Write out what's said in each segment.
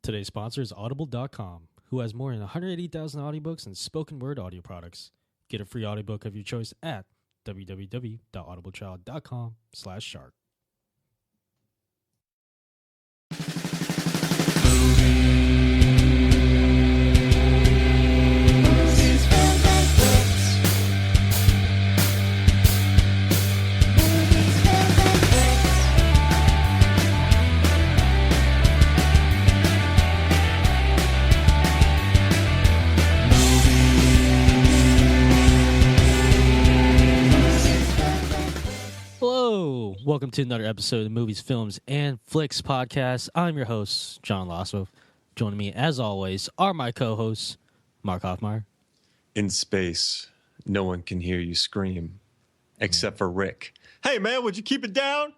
Today's sponsor is Audible.com, who has more than 180,000 audiobooks and spoken word audio products. Get a free audiobook of your choice at www.audibletrial.com/shark. Hello, welcome to another episode of the Movies, Films, and Flicks podcast. I'm your host, John Lasso. Joining me, as always, are my co-hosts, Mark Hoffmeyer. In space, no one can hear you scream, except for Rick. Hey, man, would you keep it down?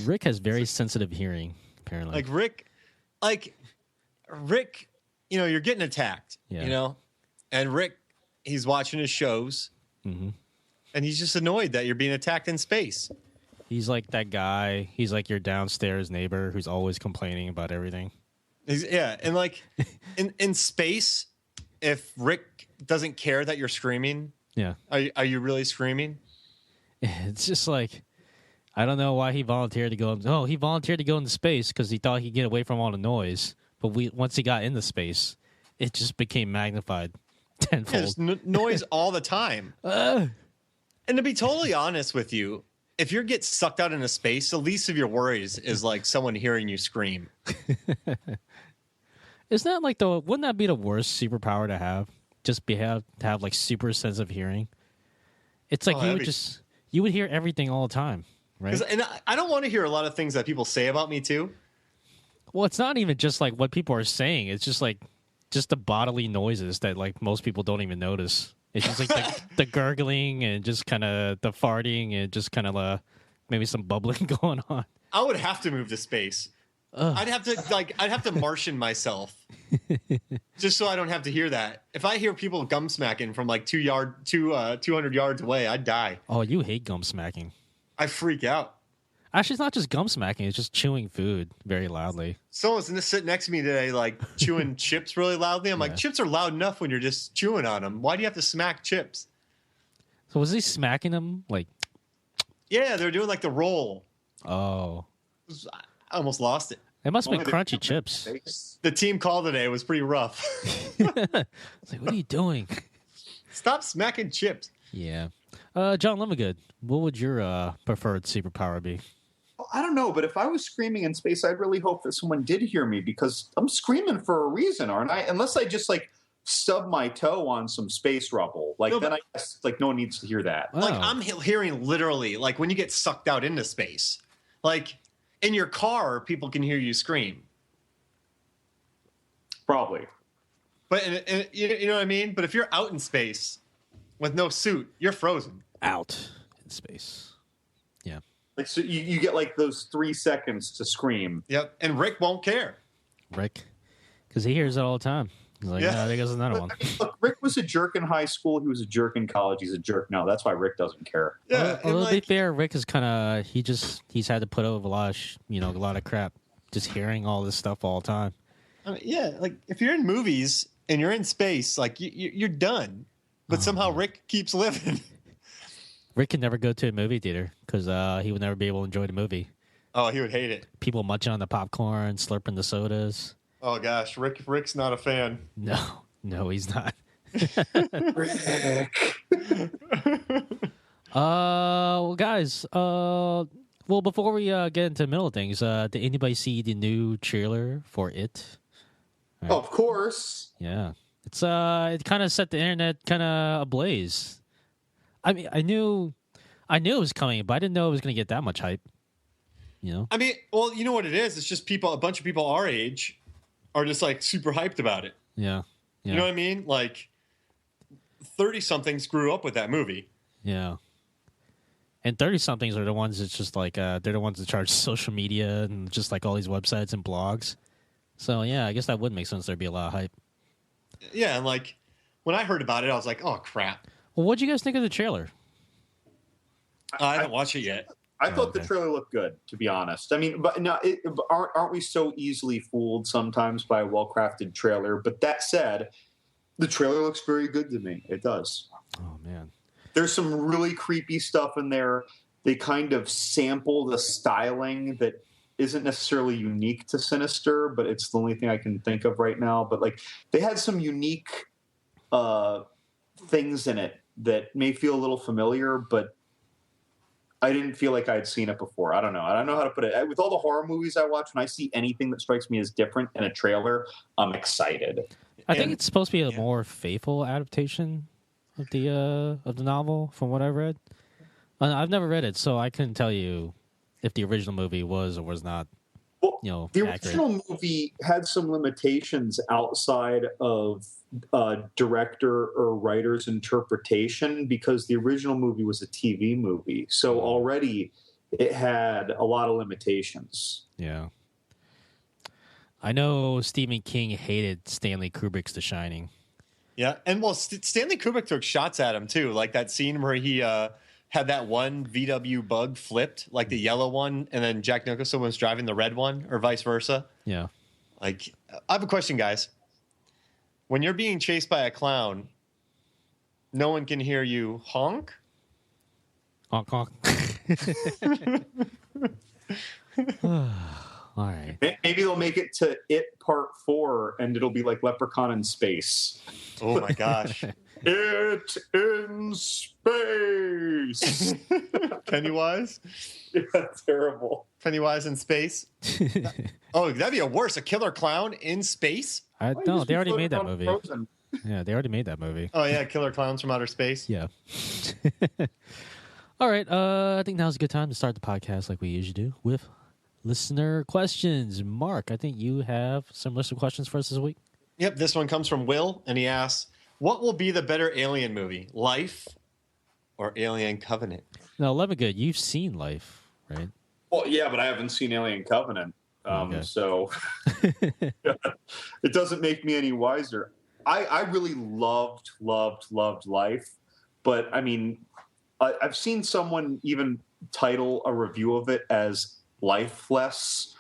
Rick has very sensitive hearing, apparently. Rick, you know, you're getting attacked, you know? And Rick, he's watching his shows, and he's just annoyed that you're being attacked in space. He's like that guy. He's like your downstairs neighbor who's always complaining about everything. And like in space, if Rick doesn't care that you're screaming, are you really screaming? It's just like, I don't know why he volunteered to go. Oh, he volunteered to go into space because he thought he'd get away from all the noise. But once he got into space, it just became magnified tenfold. There's noise all the time. And to be totally honest with you, if you get sucked out into space, the least of your worries is like someone hearing you scream. Isn't that like wouldn't that be the worst superpower to have? Just to have like super sense of hearing. It's like you would hear everything all the time, right? And I don't want to hear a lot of things that people say about me too. Well, it's not even just like what people are saying. It's just like the bodily noises that like most people don't even notice. It's just like the gurgling and just kind of the farting and just kind of maybe some bubbling going on. I would have to move to space. I'd have to Martian myself just so I don't have to hear that. If I hear people gum smacking from like 200 yards away, I'd die. Oh, you hate gum smacking. I freak out. Actually, it's not just gum smacking. It's just chewing food very loudly. Someone's going to sit next to me today, like chewing chips really loudly. I'm like, chips are loud enough when you're just chewing on them. Why do you have to smack chips? So was he smacking them? Like, yeah, they're doing like the roll. Oh. I almost lost it. It must have been crunchy chips. The team call today was pretty rough. It's like, what are you doing? Stop smacking chips. Yeah. John Lemongood, what would your preferred superpower be? I don't know, but if I was screaming in space, I'd really hope that someone did hear me because I'm screaming for a reason, aren't I? Unless I just like stub my toe on some space rubble. Like then I guess like no one needs to hear that. Wow. Like I'm hearing literally like when you get sucked out into space. Like in your car, people can hear you scream. Probably. But you know what I mean? But if you're out in space with no suit, you're frozen. Out in space. Yeah. Like so you get like those 3 seconds to scream. Yep. And Rick won't care. Rick? Because he hears it all the time. He's like, I think there's another one. Look, Rick was a jerk in high school. He was a jerk in college. He's a jerk now. That's why Rick doesn't care. Yeah. Well, to be fair, Rick is kind of he's had to put over a lot of crap, just hearing all this stuff all the time. I mean, like if you're in movies and you're in space, like you're done. But somehow Rick keeps living. Rick can never go to a movie theater because he would never be able to enjoy the movie. Oh, he would hate it. People munching on the popcorn, slurping the sodas. Oh gosh, Rick's not a fan. No, he's not. Rick. Well, guys. Well, before we get into the middle of things, did anybody see the new trailer for It? Right. Oh, of course. Yeah, it's it kind of set the internet kind of ablaze. I mean, I knew it was coming, but I didn't know it was going to get that much hype. You know? I mean, well, you know what it is? It's just a bunch of people our age are just like super hyped about it. Yeah. You know what I mean? Like 30-somethings grew up with that movie. Yeah. And 30-somethings are the ones that's just like, they're the ones that charge social media and just like all these websites and blogs. So, yeah, I guess that would make sense. There'd be a lot of hype. Yeah, and like when I heard about it, I was like, oh, crap. Well, what'd you guys think of the trailer? I haven't watched it yet. I thought the trailer looked good, to be honest. I mean, but no, aren't we so easily fooled sometimes by a well-crafted trailer? But that said, the trailer looks very good to me. It does. Oh man, there's some really creepy stuff in there. They kind of sample the styling that isn't necessarily unique to Sinister, but it's the only thing I can think of right now. But like, they had some unique things in it that may feel a little familiar, but I didn't feel like I'd seen it before. I don't know how to put it. With all the horror movies I watch, when I see anything that strikes me as different in a trailer, I'm excited. I think it's supposed to be a more faithful adaptation of the novel, from what I've read. I've never read it, so I couldn't tell you if the original movie was or was not. Well, the original movie had some limitations outside of director or writer's interpretation, because the original movie was a TV movie. So already it had a lot of limitations. Yeah. I know Stephen King hated Stanley Kubrick's The Shining. Yeah, and well, Stanley Kubrick took shots at him too, like that scene where he had that one VW Bug flipped, like the yellow one, and then Jack Nicholson was driving the red one, or vice versa. Yeah. Like, I have a question, guys. When you're being chased by a clown, no one can hear you honk? Honk, honk. All right. Maybe they'll make it to It Part 4, and it'll be like Leprechaun in Space. Oh, my gosh. It in space. Pennywise? Yeah, terrible. Pennywise in space? Oh, that'd be a killer clown in space? No, they already made that movie. Frozen. Yeah, they already made that movie. Oh, yeah, killer clowns from outer space? Yeah. All right, I think now's a good time to start the podcast like we usually do with listener questions. Mark, I think you have some listener questions for us this week. Yep, this one comes from Will, and he asks, what will be the better Alien movie, Life or Alien Covenant? Now, Lemongood, you've seen Life, right? Well, yeah, but I haven't seen Alien Covenant, Okay. so it doesn't make me any wiser. I really loved Life, but I mean, I've seen someone even title a review of it as Lifeless,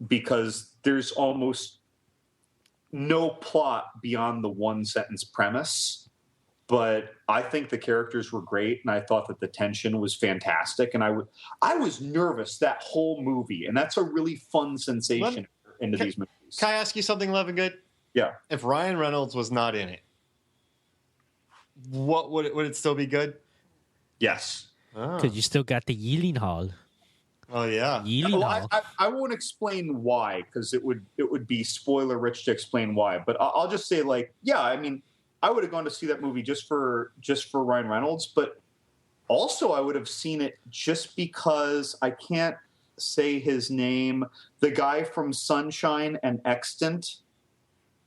because there's almost no plot beyond the one sentence premise. But I think the characters were great, and I thought that the tension was fantastic. And I was nervous that whole movie, and that's a really fun sensation into these movies. Can I ask you something, Levingood? Yeah. If Ryan Reynolds was not in it, what would it still be good? Yes. Because you still got the Yeeling Hall. Oh yeah. Well, I won't explain why, because it would be spoiler rich to explain why. But I'll just say, like, yeah, I mean, I would have gone to see that movie just for Ryan Reynolds, but also I would have seen it just because I can't say his name, the guy from Sunshine and Extant,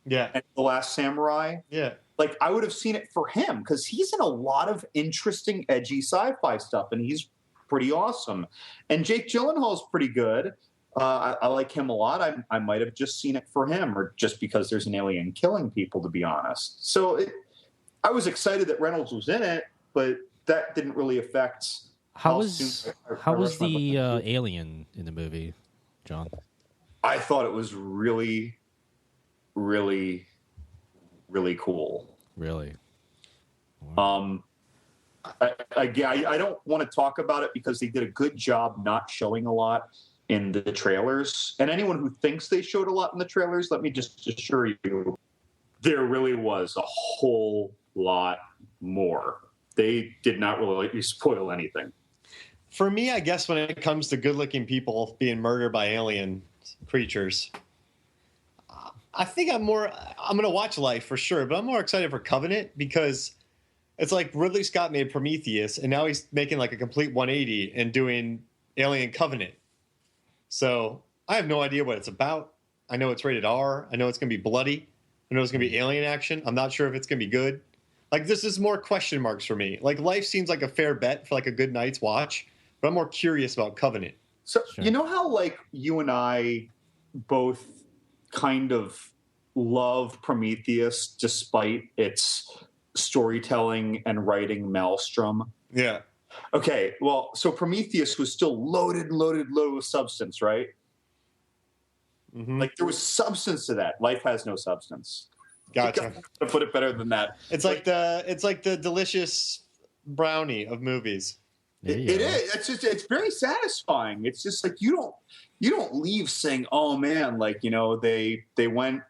and The Last Samurai. Yeah. Like, I would have seen it for him, because he's in a lot of interesting, edgy sci-fi stuff, and he's pretty awesome. And Jake Gyllenhaal's pretty good. I like him a lot. I might have just seen it for him, or just because there's an alien killing people, to be honest. So I was excited that Reynolds was in it, but that didn't really affect. How was the alien in the movie, John? I thought it was really, really, really cool. Really? Wow. I don't want to talk about it because they did a good job not showing a lot in the trailers. And anyone who thinks they showed a lot in the trailers, let me just assure you, there really was a whole lot more. They did not really let you spoil anything. For me, I guess when it comes to good-looking people being murdered by alien creatures, I think I'm going to watch Life for sure, but I'm more excited for Covenant, because it's like Ridley Scott made Prometheus, and now he's making like a complete 180 and doing Alien Covenant. So I have no idea what it's about. I know it's rated R. I know it's going to be bloody. I know it's going to be alien action. I'm not sure if it's going to be good. Like, this is more question marks for me. Like, Life seems like a fair bet for like a good night's watch, but I'm more curious about Covenant. So, You know how, like, you and I both kind of love Prometheus despite its storytelling and writing maelstrom? Yeah. Okay, well, so Prometheus was still loaded with substance, right? Mm-hmm. Like there was substance to that. Life has no substance. Gotcha. To put it better than that, It's like the delicious brownie of movies. It is. It's very satisfying. It's just like you don't leave saying, "Oh man, like they went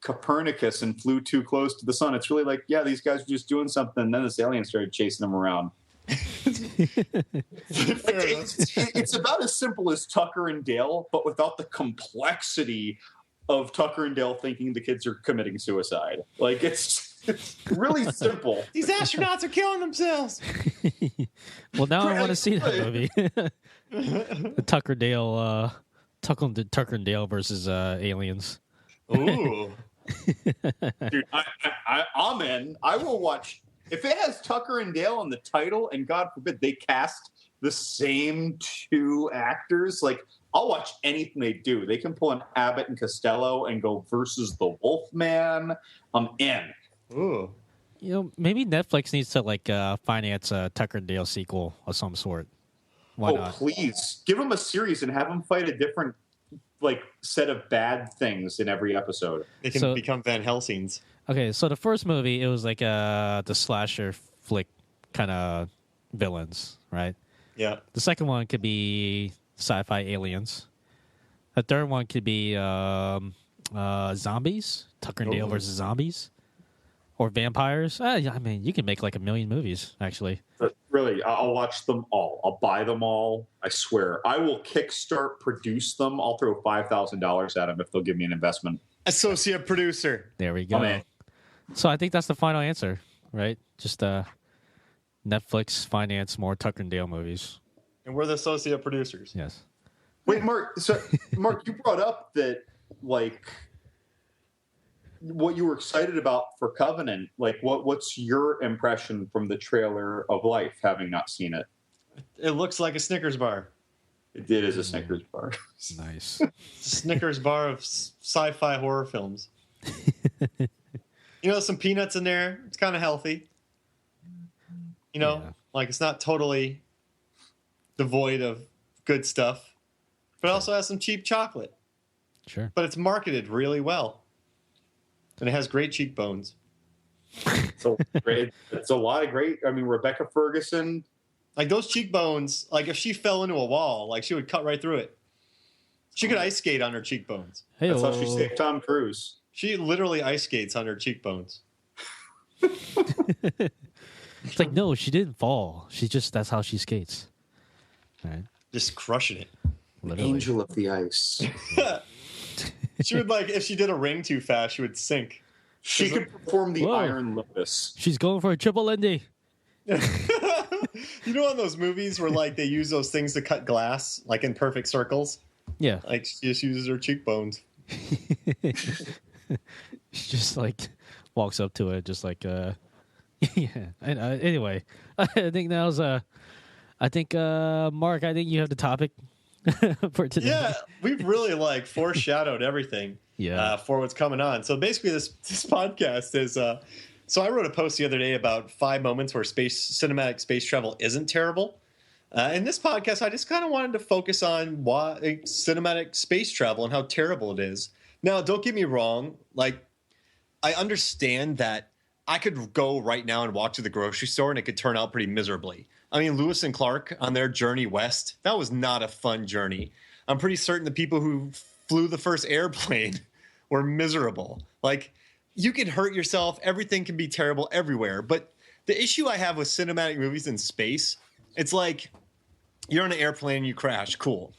Copernicus and flew too close to the sun." It's really like, yeah, these guys were just doing something, and then this alien started chasing them around. It's about as simple as Tucker and Dale, but without the complexity of Tucker and Dale thinking the kids are committing suicide. Like it's really simple. These astronauts are killing themselves. Well, now I want to see that movie. The Tucker and Dale versus aliens. Ooh. Dude, I'm in. I will watch. If it has Tucker and Dale in the title, and God forbid they cast the same two actors, like I'll watch anything they do. They can pull an Abbott and Costello and go versus the Wolfman. I'm in. Ooh. Maybe Netflix needs to finance a Tucker and Dale sequel of some sort. Why not? Please give them a series and have them fight a different set of bad things in every episode. They can become Van Helsings. Okay, so the first movie, it was like the slasher flick kind of villains, right? Yeah. The second one could be sci-fi aliens. The third one could be zombies, Tucker and Dale versus zombies, or vampires. I mean, you can make like a million movies, actually. But really, I'll watch them all. I'll buy them all. I swear. I will kickstart produce them. I'll throw $5,000 at them if they'll give me an investment. Associate producer. There we go. Oh, man. So I think that's the final answer, right? Just Netflix finance more Tucker and Dale movies. And we're the associate producers. Yes. Wait, Mark. So, Mark, you brought up that what you were excited about for Covenant. What's your impression from the trailer of Life, having not seen it? It looks like a Snickers bar. It is a Snickers bar. Nice. It's a Snickers bar of sci-fi horror films. Some peanuts in there. It's kind of healthy. It's not totally devoid of good stuff, but it also has some cheap chocolate. Sure. But it's marketed really well. And it has great cheekbones. So great. It's a lot of great. I mean, Rebecca Ferguson. Like those cheekbones, if she fell into a wall, she would cut right through it. She could ice skate on her cheekbones. That's how she saved Tom Cruise. She literally ice skates on her cheekbones. It's like, no, she didn't fall. That's how she skates. All right. Just crushing it. Literally. Angel of the ice. She would if she did a ring too fast, she would sink. She could perform the Iron Lotus. She's going for a triple Indy. On those movies where they use those things to cut glass, in perfect circles? Yeah. She just uses her cheekbones. She just walks up to it, just yeah. And anyway, I think Mark, I think you have the topic for today. Yeah, we've really foreshadowed everything. Yeah. For what's coming on. So basically, this podcast is. So I wrote a post the other day about 5 moments where cinematic space travel isn't terrible. In this podcast, I just kind of wanted to focus on why cinematic space travel and how terrible it is. Now, don't get me wrong. I understand that I could go right now and walk to the grocery store and it could turn out pretty miserably. I mean, Lewis and Clark on their journey west, that was not a fun journey. I'm pretty certain the people who flew the first airplane were miserable. You can hurt yourself. Everything can be terrible everywhere. But the issue I have with cinematic movies in space, it's you're on an airplane and you crash. Cool.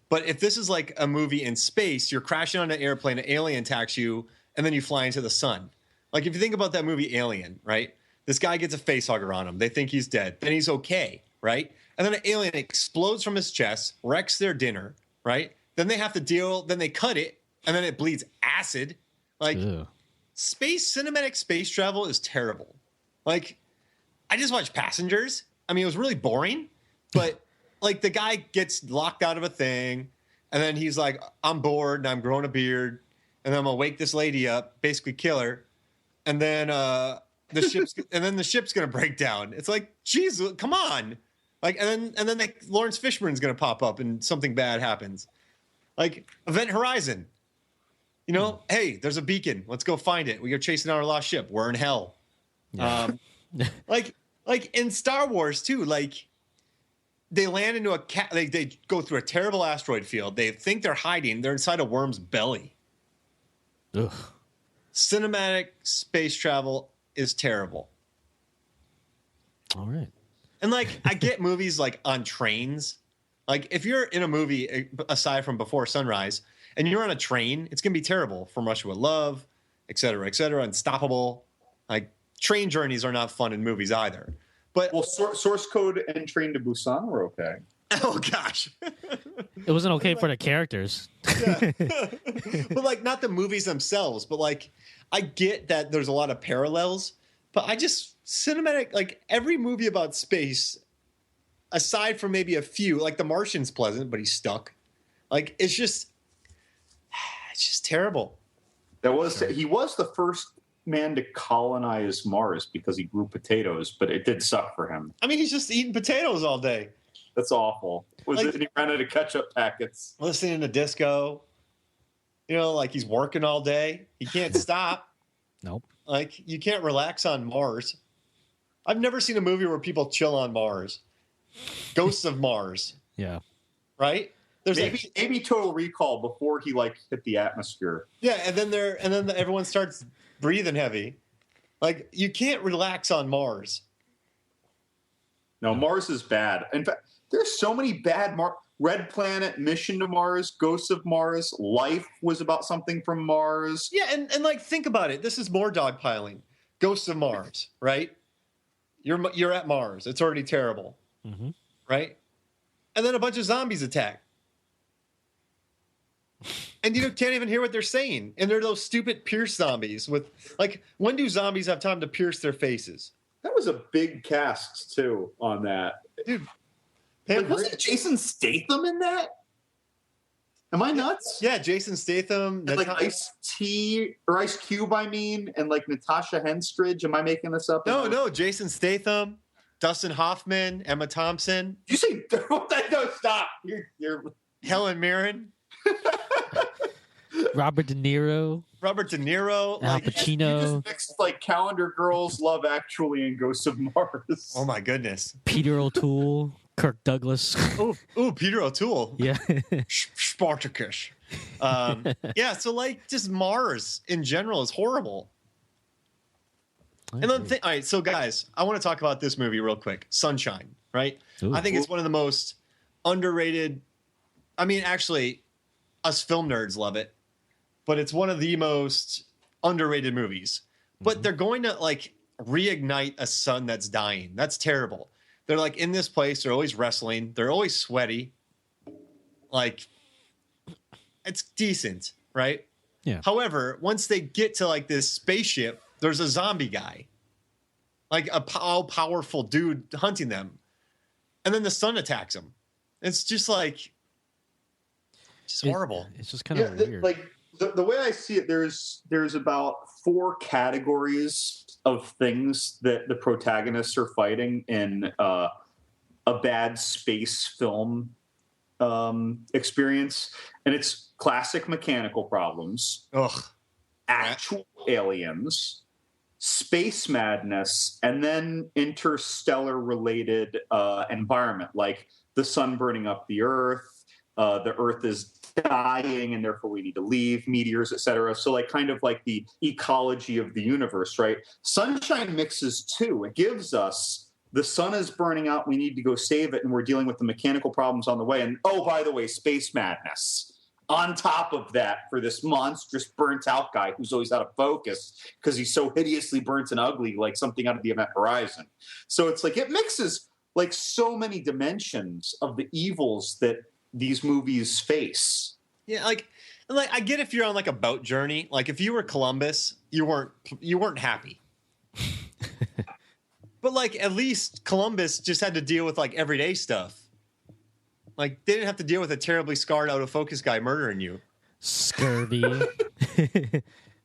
But if this is a movie in space, you're crashing on an airplane, an alien attacks you, and then you fly into the sun. If you think about that movie Alien, right? This guy gets a facehugger on him. They think he's dead. Then he's okay, right? And then an alien explodes from his chest, wrecks their dinner, right? Then they have to then they cut it, and then it bleeds acid. Ew. Cinematic space travel is terrible. I just watched Passengers. I mean, it was really boring, but the guy gets locked out of a thing, and then he's like, I'm bored and I'm growing a beard, and then I'm gonna wake this lady up, basically kill her, and then the ship's gonna break down. It's geez, come on. Like, and then like Lawrence Fishburne's gonna pop up and something bad happens. Like Event Horizon. You know, hey, there's a beacon. Let's go find it. We are chasing our lost ship. We're in hell. Yeah. Like in Star Wars too. Like they land into they go through a terrible asteroid field. They think they're hiding. They're inside a worm's belly. Ugh. Cinematic space travel is terrible. All right. And like I get movies like on trains. Like if you're in a movie aside from Before Sunrise and you're on a train, it's gonna be terrible. From Russia with Love, et cetera, Unstoppable. Like train journeys are not fun in movies either. But Source Code and Train to Busan were okay. Oh gosh, it wasn't okay for the characters. Yeah. But like not the movies themselves. But like I get that there's a lot of parallels. But I just cinematic like every movie about space, aside from maybe a few, like The Martian's pleasant, but he's stuck. Like it's just terrible. He was the first man to colonize Mars because he grew potatoes, but it did suck for him. I mean, he's just eating potatoes all day. That's awful. He ran out of ketchup packets. Listening to disco. You know, like he's working all day. He can't stop. Nope. Like you can't relax on Mars. I've never seen a movie where people chill on Mars. Ghosts of Mars. Yeah. Right? There's maybe Total Recall before he like hit the atmosphere. Yeah, and then everyone starts breathing heavy. Like you can't relax on Mars. No, Mars is bad. In fact, there's so many bad Red Planet, Mission to Mars, Ghosts of Mars, Life was about something from Mars. Yeah, and like think about it. This is more dogpiling. Ghosts of Mars, right? You're at Mars. It's already terrible, mm-hmm. right? And then a bunch of zombies attack. And you can't even hear what they're saying. And they're those stupid pierce zombies with like, when do zombies have time to pierce their faces? That was a big cast too on that. Dude. Like, wasn't Jason Statham in that? Am I nuts? Yeah, Jason Statham. And like Ice Cube, I mean, and like Natasha Henstridge. Am I making this up? No, Jason Statham, Dustin Hoffman, Emma Thompson. Did you say no, stop. You're Helen Mirren. Robert De Niro. Al Pacino. You just mixed like Calendar Girls, Love Actually, and Ghosts of Mars. Oh my goodness. Peter O'Toole. Kirk Douglas. Ooh, Peter O'Toole. Yeah. Spartacus. Yeah, so like just Mars in general is horrible. And then all right, so guys, I want to talk about this movie real quick. Sunshine, right? Ooh. I think it's one of the most underrated. I mean, actually, us film nerds love it, but it's one of the most underrated movies. But they're going to like reignite a sun that's dying. That's terrible. They're like in this place. They're always wrestling. They're always sweaty. Like, it's decent, right? Yeah. However, once they get to like this spaceship, there's a zombie guy, like a powerful dude hunting them, and then the sun attacks him. It's just like, horrible. It's just kind of weird. Like the way I see it, there's about 4 categories of things that the protagonists are fighting in a bad space film experience, and it's classic mechanical problems, actual aliens, space madness, and then interstellar related environment, like the sun burning up the Earth is dying and therefore we need to leave, meteors, etc. So like kind of like the ecology of the universe, right? Sunshine mixes too. It gives us the sun is burning out, we need to go save it, and we're dealing with the mechanical problems on the way. And oh, by the way, space madness on top of that for this monstrous burnt out guy who's always out of focus because he's so hideously burnt and ugly, like something out of the Event Horizon. So it's like it mixes like so many dimensions of the evils that these movies face. Yeah, like I get if you're on like a boat journey, like if you were Columbus, you weren't happy. But like at least Columbus just had to deal with like everyday stuff. Like they didn't have to deal with a terribly scarred out of focus guy murdering you. Scurvy.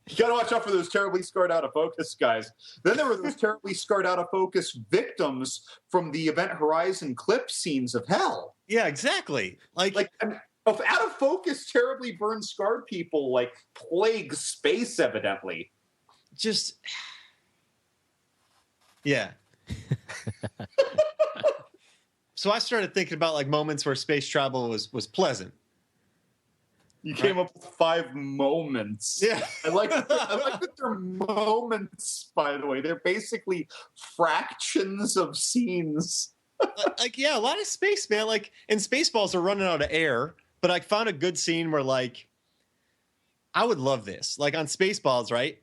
You got to watch out for those terribly scarred out of focus guys. Then there were those terribly scarred out of focus victims from the Event Horizon clip scenes of hell. Yeah, exactly. Like of out of focus, terribly burned, scarred people like plague space, evidently. Just, yeah. So I started thinking about like moments where space travel was pleasant. You came up with 5 moments. Yeah. I like that they're moments, by the way. They're basically fractions of scenes. Yeah, a lot of space, man. Like, and Spaceballs are running out of air, but I found a good scene where, like, I would love this. Like, on Spaceballs, right?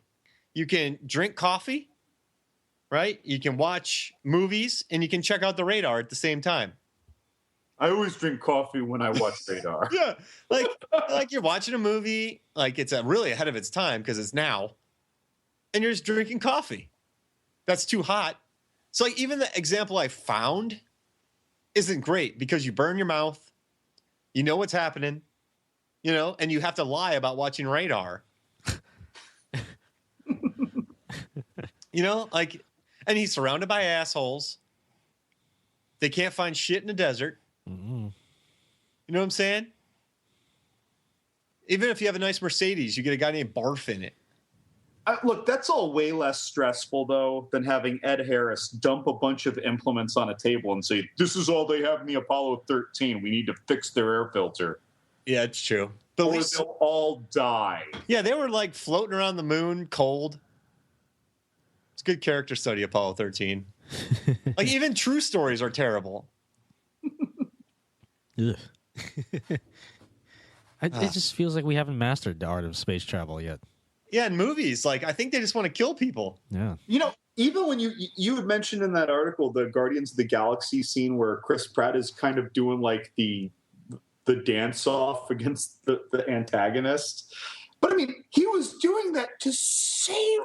You can drink coffee, right? You can watch movies, and you can check out the radar at the same time. I always drink coffee when I watch Radar. Yeah, like you're watching a movie, like it's really ahead of its time because it's now, and you're just drinking coffee. That's too hot. So like even the example I found isn't great because you burn your mouth, you know what's happening, you know, and you have to lie about watching Radar. You know, like, and he's surrounded by assholes. They can't find shit in the desert. Mm-hmm. You know what I'm saying? Even if you have a nice Mercedes, you get a guy named Barf in it. Look, that's all way less stressful, though, than having Ed Harris dump a bunch of implements on a table and say, this is all they have in the Apollo 13. We need to fix their air filter. Yeah, it's true. But Or they'll all die. yeah, they were like floating around the moon, cold. It's a good character study, Apollo 13. Like, even true stories are terrible. Ugh. It just feels like we haven't mastered the art of space travel yet. Yeah, in movies, like, I think they just want to kill people. Yeah. You know, even when you had mentioned in that article the Guardians of the Galaxy scene where Chris Pratt is kind of doing like the dance off against the antagonist. But I mean, he was doing that to save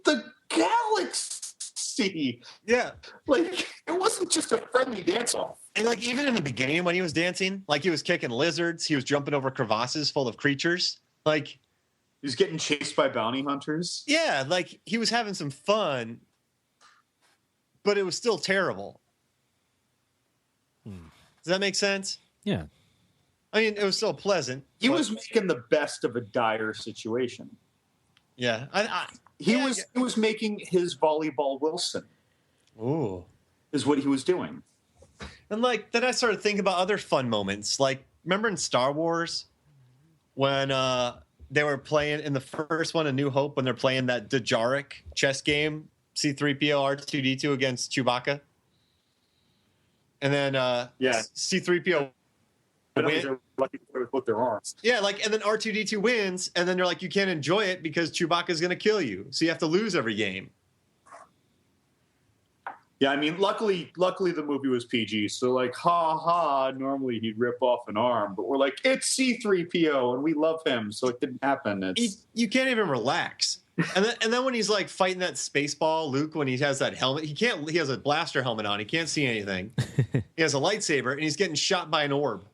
the galaxy. Yeah. Like, it wasn't just a friendly dance off. And like even in the beginning when he was dancing, like he was kicking lizards, he was jumping over crevasses full of creatures. Like He was getting chased by bounty hunters. yeah, like he was having some fun, but it was still terrible. Does that make sense? Yeah. I mean, it was still pleasant. He but- was making the best of a dire situation. Yeah. He was making his volleyball Wilson, Ooh. is what he was doing. And like then I started thinking about other fun moments. Like remember in Star Wars when they were playing in the first one, A New Hope, when they're playing that Dejaric chess game, C-3PO R2-D2 against Chewbacca, and then C-3PO. They're lucky with both their arms. Yeah, like and then R2-D2 wins, and then they're like, you can't enjoy it because Chewbacca's going to kill you, so you have to lose every game. Yeah, I mean, luckily the movie was PG, so like, ha ha. Normally he'd rip off an arm, but we're like, it's C-3PO, and we love him, so it didn't happen. You can't even relax. And then when he's like fighting that space ball, Luke, when he has that helmet, he has a blaster helmet on, he can't see anything. He has a lightsaber, and he's getting shot by an orb.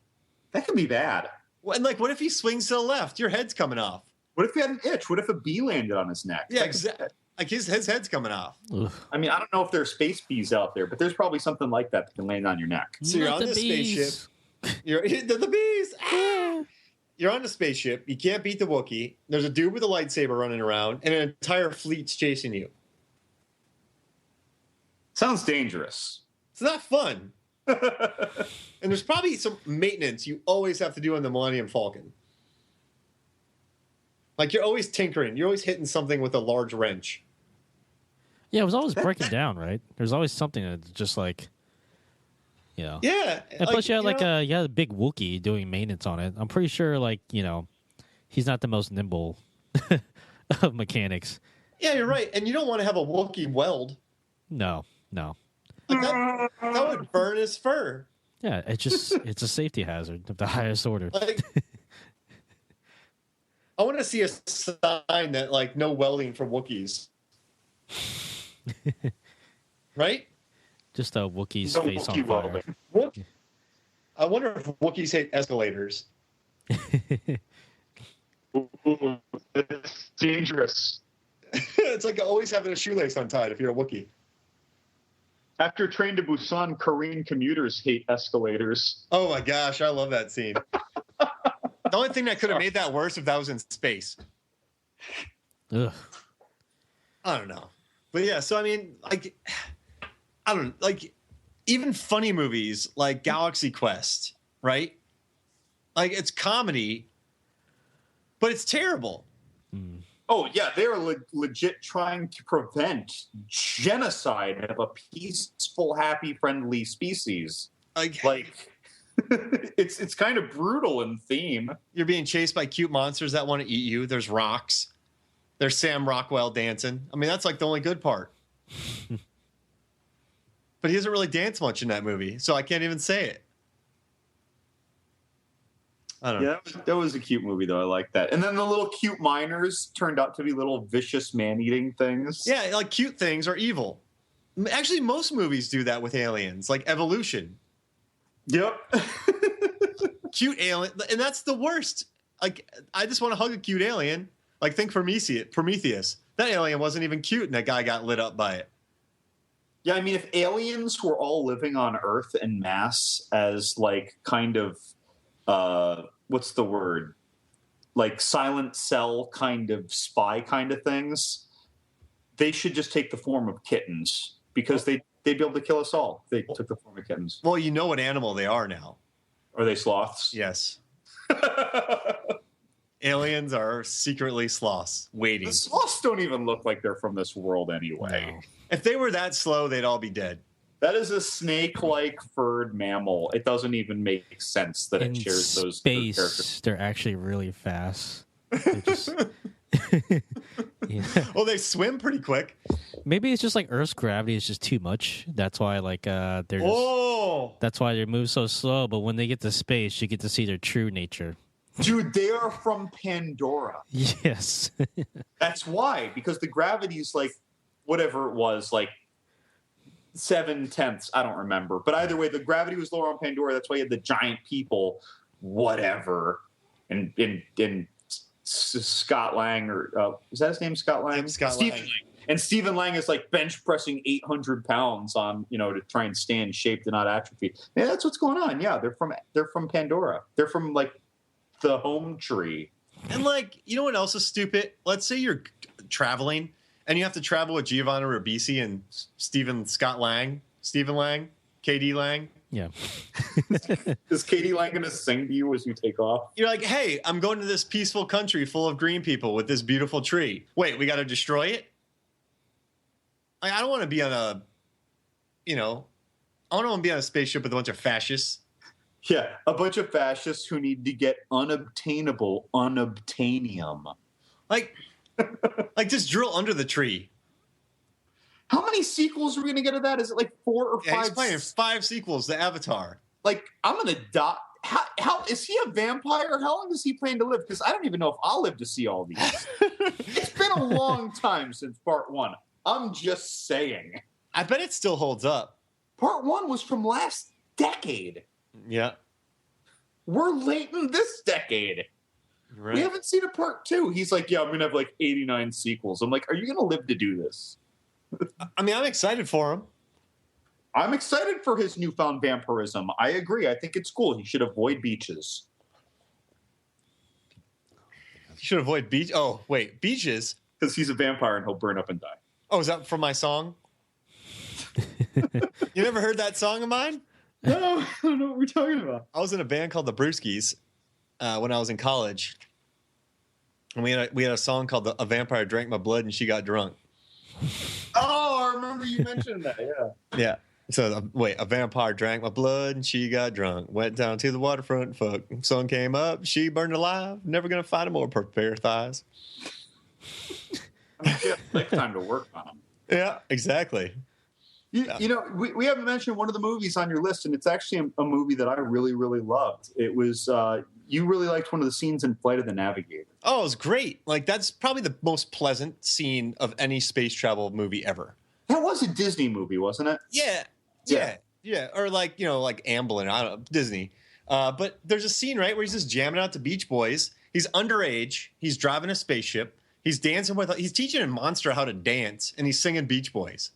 That could be bad. And like, what if he swings to the left? Your head's coming off. What if he had an itch? What if a bee landed on his neck? Yeah, exactly. Like his head's coming off. Oof. I mean, I don't know if there's space bees out there, but there's probably something like that can land on your neck. So you're Not on the the bees. spaceship. The bees. Ah! You're on the spaceship. You can't beat the Wookiee. There's a dude with a lightsaber running around, and an entire fleet's chasing you. Sounds dangerous. It's not fun. And there's probably some maintenance you always have to do on the Millennium Falcon. Like you're always tinkering. You're always hitting something with a large wrench. Yeah, it was always breaking down, right? There's always something that's just like, you know. Yeah. And plus, you had a big Wookiee doing maintenance on it. I'm pretty sure, like, you know, he's not the most nimble of mechanics. Yeah, you're right. And you don't want to have a Wookiee weld. No. Like that would burn his fur. Yeah, it's a safety hazard of the highest order. Like, I want to see a sign that like no welding for Wookiees. Right? Just a Wookiee's No face Wookiee on fire. welding. I wonder if Wookiees hate escalators. Ooh, it's dangerous. It's like always having a shoelace untied if you're a Wookiee. After Train to Busan, Korean commuters hate escalators. Oh my gosh, I love that scene. The only thing that could have made that worse if that was in space. Ugh. I don't know. But yeah, so I mean, like, I don't like even funny movies like Galaxy Quest, right? Like it's comedy, but it's terrible. Mm. Oh, yeah, they're legit trying to prevent genocide of a peaceful, happy, friendly species. Like it's kind of brutal in theme. You're being chased by cute monsters that want to eat you. There's rocks. There's Sam Rockwell dancing. I mean, that's like the only good part. But he doesn't really dance much in that movie, so I can't even say it. I don't know. Yeah, that was a cute movie, though. I like that. And then the little cute miners turned out to be little vicious man-eating things. Yeah, like cute things are evil. Actually, most movies do that with aliens, like Evolution. Yep. Cute alien, and that's the worst. Like, I just want to hug a cute alien. Like, think Prometheus. That alien wasn't even cute, and that guy got lit up by it. Yeah, I mean, if aliens were all living on Earth en masse as, like, kind of, what's the word? Like, silent cell kind of spy kind of things, they should just take the form of kittens, because they'd be able to kill us all if they took the form of kittens. Well, you know what animal they are now. Are they sloths? Yes. Aliens are secretly sloths waiting. The sloths don't even look like they're from this world anyway. No. If they were that slow, they'd all be dead. That is a snake-like furred mammal. It doesn't even make sense that it shares those space, characters. they're actually really fast. They're just, yeah. Well, they swim pretty quick. Maybe it's just like Earth's gravity is just too much. That's why they're just, that's why they move so slow. But when they get to space, you get to see their true nature. Dude, they are from Pandora. Yes. That's why, because the gravity's like whatever it was, like 7/10. I don't remember. But either way, the gravity was lower on Pandora. That's why you had the giant people, whatever. And Scott Lang, or is that his name, Scott Lang? Stephen Lang. And Stephen Lang is like bench pressing 800 pounds on, to try and stay in shape to not atrophy. Yeah, that's what's going on. Yeah, they're from Pandora. They're from like the home tree. And like, you know what else is stupid? Let's say you're traveling and you have to travel with Giovanna Ribisi and Stephen Lang, KD Lang. Yeah. Is Katie Lang going to sing to you as you take off? You're like, hey, I'm going to this peaceful country full of green people with this beautiful tree. Wait, we got to destroy it? I don't want to be on I don't want to be on a spaceship with a bunch of fascists. Yeah, a bunch of fascists who need to get unobtainable unobtainium. Like just drill under the tree. How many sequels are we going to get of that? Is it like 4 or 5? Yeah, he's playing 5 sequels to Avatar. Like, I'm going to die. How is he a vampire? How long does he plan to live? Because I don't even know if I'll live to see all these. It's been a long time since part 1. I'm just saying. I bet it still holds up. Part 1 was from last decade. Yeah. We're late in this decade. Right. We haven't seen a part 2. He's like, yeah, I'm going to have like 89 sequels. I'm like, are you going to live to do this? I mean, I'm excited for him. I'm excited for his newfound vampirism. I agree. I think it's cool. He should avoid beaches. He should avoid beach. Oh, wait, beaches? Because he's a vampire and he'll burn up and die. Oh, is that from my song? You never heard that song of mine? No, I don't know what we're talking about. I was in a band called the Brewskis when I was in college. And we had a song called A Vampire Drank My Blood and She Got Drunk. Oh, I remember you mentioned that, yeah. Yeah. So, a vampire drank my blood and she got drunk. Went down to the waterfront, fuck. Sun came up, she burned alive. Never gonna find a more perfect pair of thighs. I mean, yeah, take time to work on them. Yeah, exactly. You know, we haven't mentioned one of the movies on your list, and it's actually a movie that I really, really loved. It was, you really liked one of the scenes in Flight of the Navigator. Oh, it was great. Like, that's probably the most pleasant scene of any space travel movie ever. That was a Disney movie, wasn't it? Yeah. Or like Amblin, I don't know, Disney. But there's a scene, right, where he's just jamming out to Beach Boys. He's underage. He's driving a spaceship. He's dancing he's teaching a monster how to dance, and he's singing Beach Boys.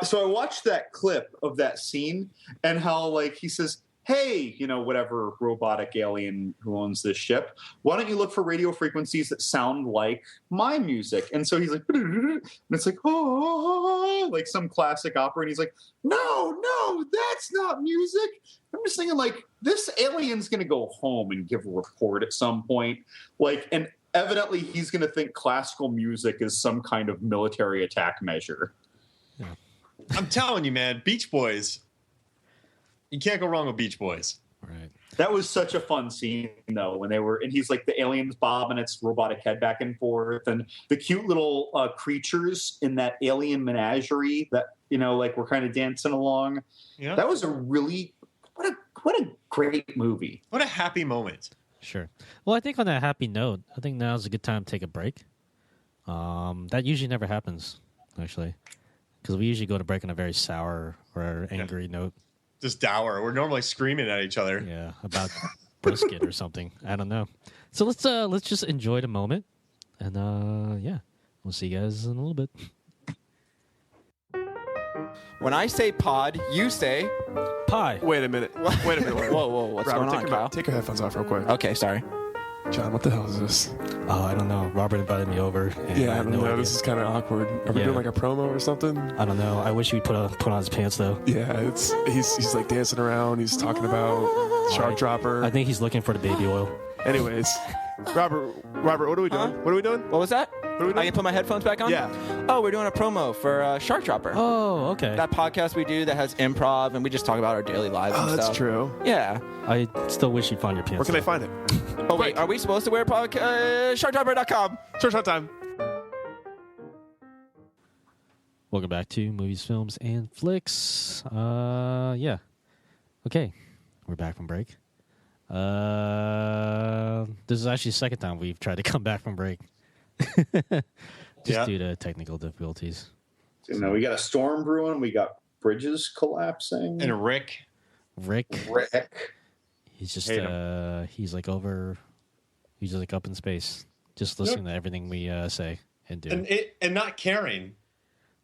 So I watched that clip of that scene and how like he says, hey, whatever robotic alien who owns this ship, why don't you look for radio frequencies that sound like my music? And so he's like, and it's like, oh, like some classic opera. And he's like, no, that's not music. I'm just thinking like this alien's going to go home and give a report at some point. Like, and evidently he's going to think classical music is some kind of military attack measure. Yeah. I'm telling you, man, Beach Boys. You can't go wrong with Beach Boys. Right. That was such a fun scene, though, when and he's like the aliens bobbing its robotic head back and forth, and the cute little creatures in that alien menagerie that like were kind of dancing along. Yeah, that was a really what a great movie. What a happy moment. Sure. Well, I think on that happy note, I think now's a good time to take a break. That usually never happens, actually, because we usually go to break on a very sour or angry note. Just dour. We're normally screaming at each other. Yeah, about brisket or something. I don't know. So let's just enjoy the moment, and we'll see you guys in a little bit. When I say pod, you say pie. Wait a minute. Whoa, what's Robert, going on, Kyle? take your headphones off real quick. Okay, sorry. John, what the hell is this? Oh, I don't know. Robert invited me over. Yeah, I don't know. This is kind of awkward. Are we doing like a promo or something? I don't know. I wish he'd put on his pants though. Yeah, he's like dancing around. He's talking about Shark Dropper. I think he's looking for the baby oil. Anyways, Robert, what are we doing? What are we doing? What was that? I can put my headphones back on? Yeah. Oh, we're doing a promo for Shark Dropper. Oh, okay. That podcast we do that has improv, and we just talk about our daily lives and stuff. That's true. Yeah. I still wish you'd find your pants. Where can I find it? Oh, wait. Are we supposed to wear sharkdropper.com? Short time. Welcome back to Movies, Films, and Flicks. Yeah. Okay. We're back from break. This is actually the second time we've tried to come back from break. Just due to technical difficulties. We got a storm brewing. We got bridges collapsing. And Rick. He's just he's like up in space, just listening to everything we say and do, and not caring.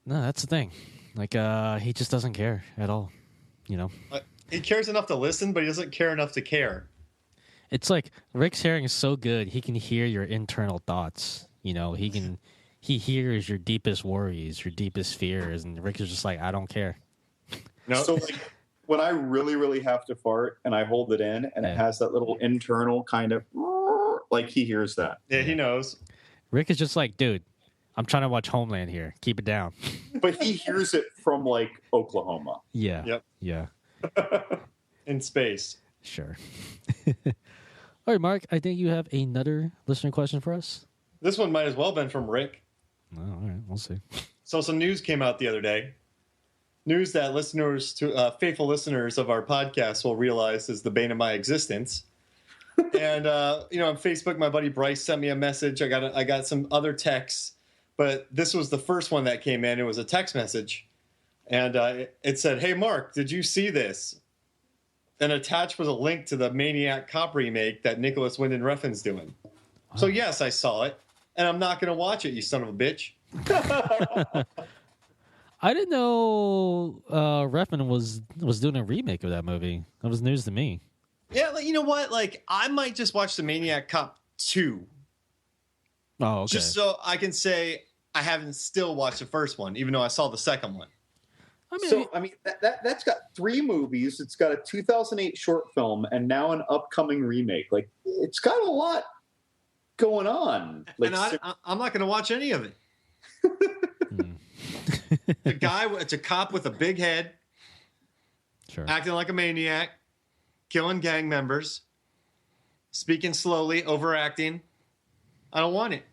No, that's the thing. Like he just doesn't care at all. He cares enough to listen, but he doesn't care enough to care. It's like Rick's hearing is so good; he can hear your internal thoughts. He hears your deepest worries, your deepest fears, and Rick is just like, I don't care. No. So like when I really, really have to fart and I hold it in and it has that little internal kind of like he hears that. Yeah, he knows. Rick is just like, dude, I'm trying to watch Homeland here. Keep it down. But he hears it from like Oklahoma. Yeah. Yep. Yeah. In space. Sure. All right, Mark, I think you have another listener question for us. This one might as well have been from Rick. Oh, all right, we'll see. So some news came out the other day. News that faithful listeners of our podcast will realize is the bane of my existence. And on Facebook, my buddy Bryce sent me a message. I got some other texts, but this was the first one that came in. It was a text message, and it said, "Hey Mark, did you see this?" And attached was a link to the Maniac Cop remake that Nicholas Winding Refn's doing. Oh. So yes, I saw it, and I'm not going to watch it. You son of a bitch. I didn't know Refn was doing a remake of that movie. That was news to me. Yeah, you know what? Like, I might just watch the Maniac Cop 2. Oh, okay. Just so I can say I haven't still watched the first one, even though I saw the second one. That's got 3 movies. It's got a 2008 short film and now an upcoming remake. Like, it's got a lot going on. Like, and I'm not going to watch any of it. It's a cop with a big head, sure, acting like a maniac, killing gang members, speaking slowly, overacting. I don't want it.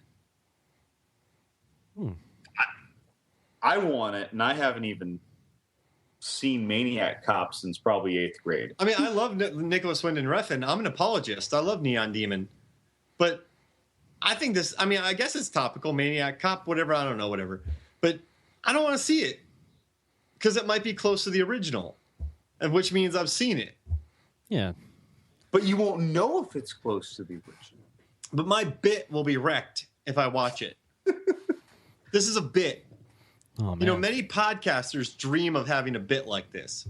I want it, and I haven't even seen Maniac Cop since probably 8th grade. I mean, I love Nicholas Winding Refn. I'm an apologist. I love Neon Demon. But I think I guess it's topical, Maniac Cop, whatever, I don't know, whatever. But I don't want to see it because it might be close to the original, and which means I've seen it. Yeah. But you won't know if it's close to the original. But my bit will be wrecked if I watch it. This is a bit. Oh, man. You know, many podcasters dream of having a bit like this.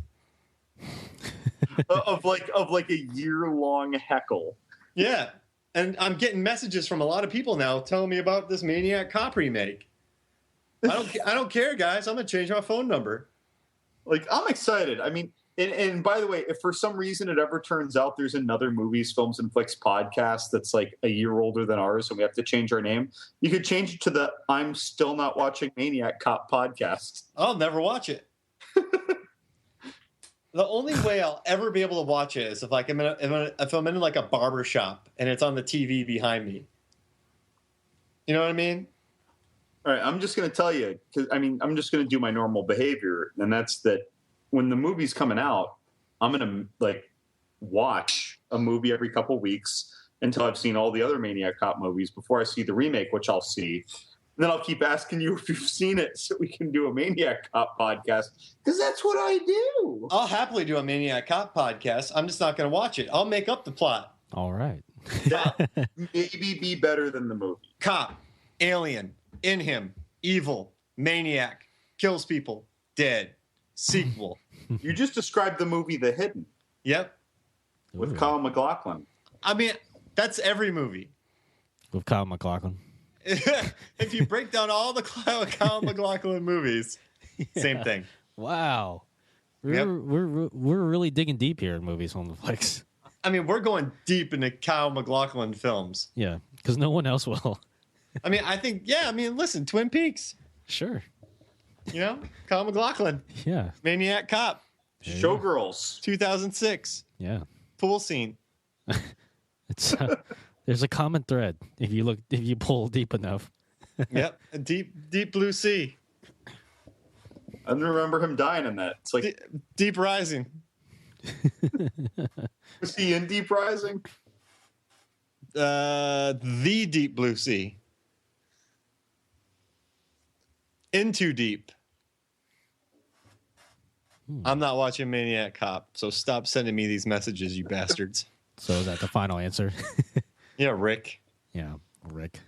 of like a year-long heckle. Yeah. And I'm getting messages from a lot of people now telling me about this Maniac Cop remake. I don't care, guys. I'm going to change my phone number. Like, I'm excited. I mean, and by the way, if for some reason it ever turns out there's another Movies, Films, and Flicks podcast that's like a year older than ours and we have to change our name, you could change it to the I'm Still Not Watching Maniac Cop podcast. I'll never watch it. The only way I'll ever be able to watch it is if like if I'm in like a barber shop and it's on the TV behind me. You know what I mean? All right, I'm just going to tell you, because I'm just going to do my normal behavior, and that's that when the movie's coming out, I'm going to like watch a movie every couple weeks until I've seen all the other Maniac Cop movies before I see the remake, which I'll see. And then I'll keep asking you if you've seen it so we can do a Maniac Cop podcast, because that's what I do. I'll happily do a Maniac Cop podcast. I'm just not going to watch it. I'll make up the plot. All right. That maybe be better than the movie. Cop, alien, in him, evil, maniac, kills people, dead, sequel. You just described the movie The Hidden Yep. with Kyle MacLachlan. I mean, that's every movie. With Kyle MacLachlan. If you break down all the Kyle MacLachlan movies, same thing. Wow. Yep. We're really digging deep here in Movies on the Flicks. I mean, we're going deep into Kyle MacLachlan films. Yeah, because no one else will. I mean, listen, Twin Peaks. Sure. You know, Kyle MacLachlan, Yeah. Maniac Cop, Showgirls. 2006, Yeah. pool scene. It's there's a common thread if you pull deep enough. Yep, a deep blue sea, I don't remember him dying in that. It's like, Deep Rising. was he in Deep Rising? The Deep Blue Sea. Into Deep. I'm not watching Maniac Cop, so stop sending me these messages, you bastards. So is that the final answer? Yeah, Rick. Yeah, Rick.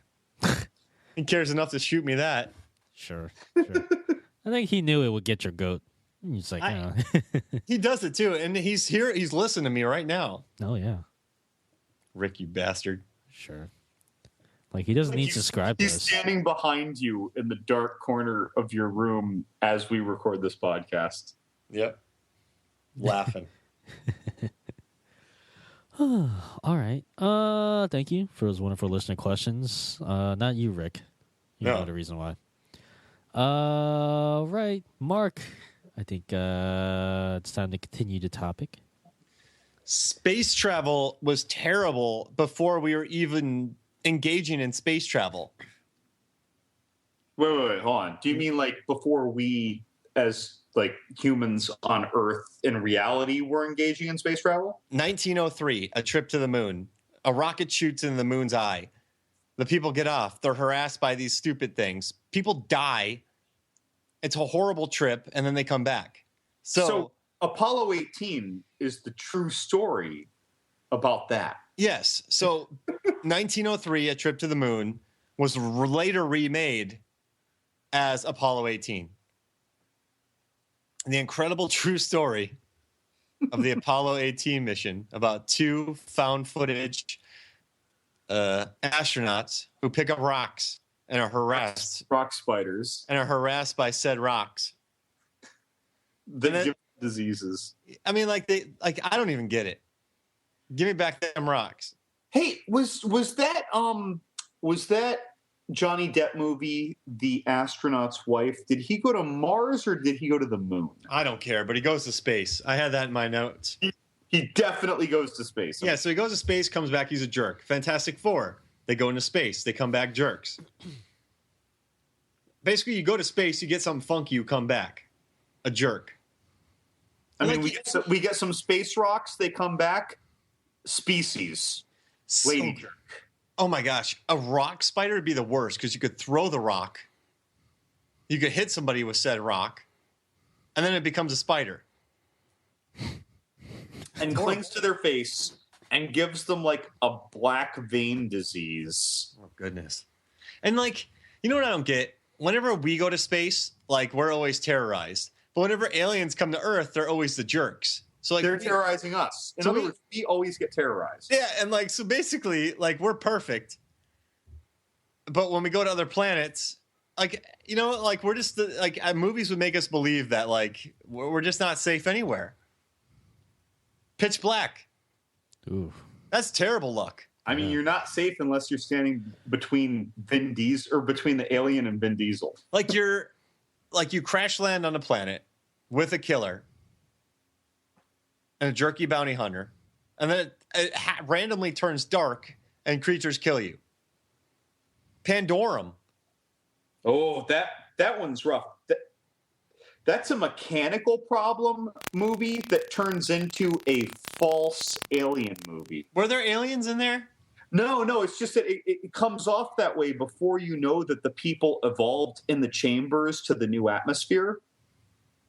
He cares enough to shoot me that. Sure. I think he knew it would get your goat. He's like, He does it too, and he's here. He's listening to me right now. oh yeah, Rick, you bastard. sure. Like he doesn't need to subscribe to He's us. standing behind you in the dark corner of your room as we record this podcast. Yep. Laughing. All right. Thank you for those wonderful listener questions. Not you, Rick. You No. know the reason why. Right, Mark. I think it's time to continue the topic. Space travel was terrible before we were even engaging in space travel. Wait, hold on. Do you mean like before we, as like humans on Earth in reality, were engaging in space travel? 1903, a trip to the moon. A rocket shoots in the moon's eye. The people get off. They're harassed by these stupid things. People die. It's a horrible trip, and then they come back. So Apollo 18 is the true story about that. yes. So 1903, a trip to the moon, was later remade as Apollo 18. The incredible true story of the Apollo 18 mission about two found footage astronauts who pick up rocks and are harassed Rock spiders. by said rocks. That And then- give diseases. I mean, I don't even get it. Give me back them rocks. Hey, was that Johnny Depp movie, The Astronaut's Wife? Did he go to Mars or did he go to the moon? I don't care, but he goes to space. I had that in my notes. He definitely goes to space. Yeah, so he goes to space, comes back, he's a jerk. Fantastic Four. They go into space, they come back jerks. Basically, you go to space, you get something funky, you come back. A jerk. I mean, Like, we get some space rocks. They come back. Species. Lady So- jerk. Oh my gosh, a rock spider would be the worst because you could throw the rock, you could hit somebody with said rock, and then it becomes a spider. And clings to their face and gives them like a black vein disease. Oh, goodness. And like, you know what I don't get? Whenever we go to space, like we're always terrorized. But whenever aliens come to Earth, they're always the jerks. So like They're terrorizing us. In other words, we always get terrorized. Yeah, and like so basically, like we're perfect. But when we go to other planets, like like we're just like movies would make us believe that like we're just not safe anywhere. Pitch black. Ooh. That's terrible luck. I mean, you're not safe unless you're standing between Vin Diesel or between the alien and Vin Diesel. Like you crash land on a planet with a killer and a jerky bounty hunter, and then it randomly turns dark and creatures kill you. Pandorum. Oh, that one's rough. That's a mechanical problem movie that turns into a false alien movie. Were there aliens in there? No, it's just that it comes off that way before you know that the people evolved in the chambers to the new atmosphere.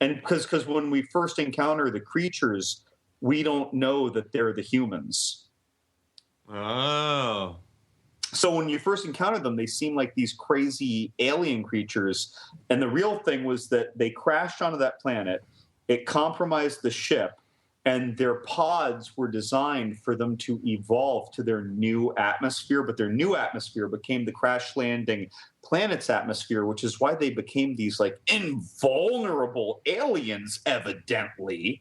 And because when we first encounter the creatures, we don't know that they're the humans. Oh. So when you first encounter them, they seem like these crazy alien creatures. And the real thing was that they crashed onto that planet. It compromised the ship. And their pods were designed for them to evolve to their new atmosphere. But their new atmosphere became the crash landing planet's atmosphere, which is why they became these like invulnerable aliens, evidently,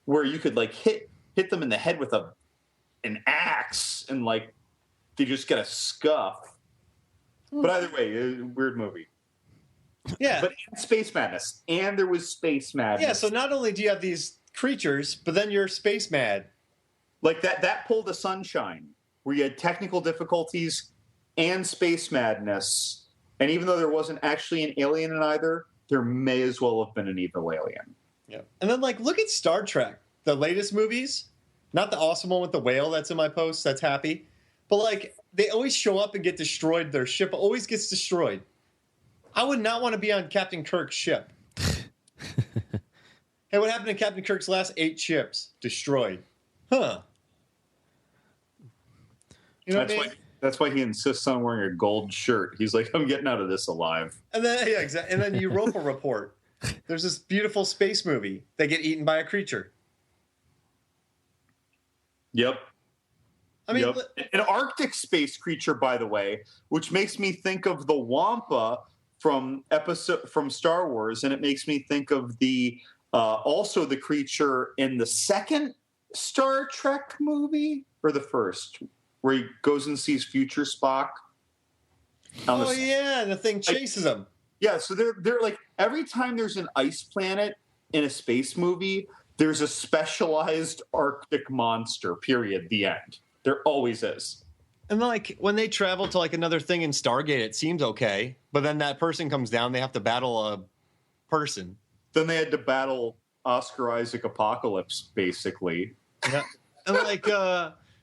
where you could like hit them in the head with an axe and like they just get a scuff. But either way, a weird movie. Yeah. But Space Madness. And there was Space Madness. Yeah, so not only do you have these creatures, but then you're space mad. Like that pulled a Sunshine, where you had technical difficulties and space madness. And even though there wasn't actually an alien in either, there may as well have been an evil alien. Yeah. And then like look at Star Trek, the latest movies. Not the awesome one with the whale that's in my post, that's happy. But like they always show up and get destroyed. Their ship always gets destroyed. I would not want to be on Captain Kirk's ship. Hey, what happened to Captain Kirk's last 8 ships? Destroyed. Huh. You know what I mean? That's why he insists on wearing a gold shirt. He's like, I'm getting out of this alive. And then exactly. And then Europa Report. There's this beautiful space movie. They get eaten by a creature. Yep. I mean, an Arctic space creature, by the way, which makes me think of the Wampa from Star Wars, and it makes me think of the also the creature in the second Star Trek movie, or the first, where he goes and sees future Spock. Yeah, the thing chases him. Yeah, so they're like, every time there's an ice planet in a space movie, there's a specialized Arctic monster, period, the end. There always is. And like when they travel to like another thing in Stargate, it seems okay, but then that person comes down, they have to battle a person. Then they had to battle Oscar Isaac Apocalypse, basically. Yeah. And like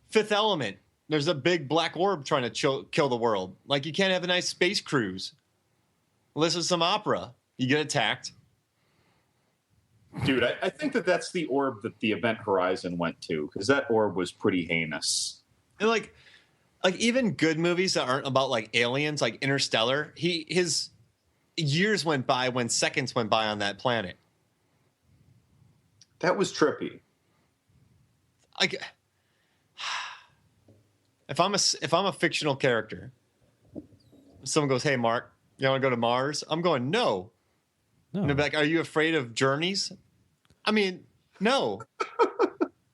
Fifth Element, there's a big black orb trying to kill the world. Like you can't have a nice space cruise. Listen to some opera. You get attacked. Dude, I think that's the orb that the Event Horizon went to, because that orb was pretty heinous. And like even good movies that aren't about like aliens, like Interstellar, his years went by when seconds went by on that planet. That was trippy. Like, if I'm a fictional character, someone goes, "Hey, Mark, you want to go to Mars?" I'm going, "No." No. And they're like, "Are you afraid of journeys?" I mean, no.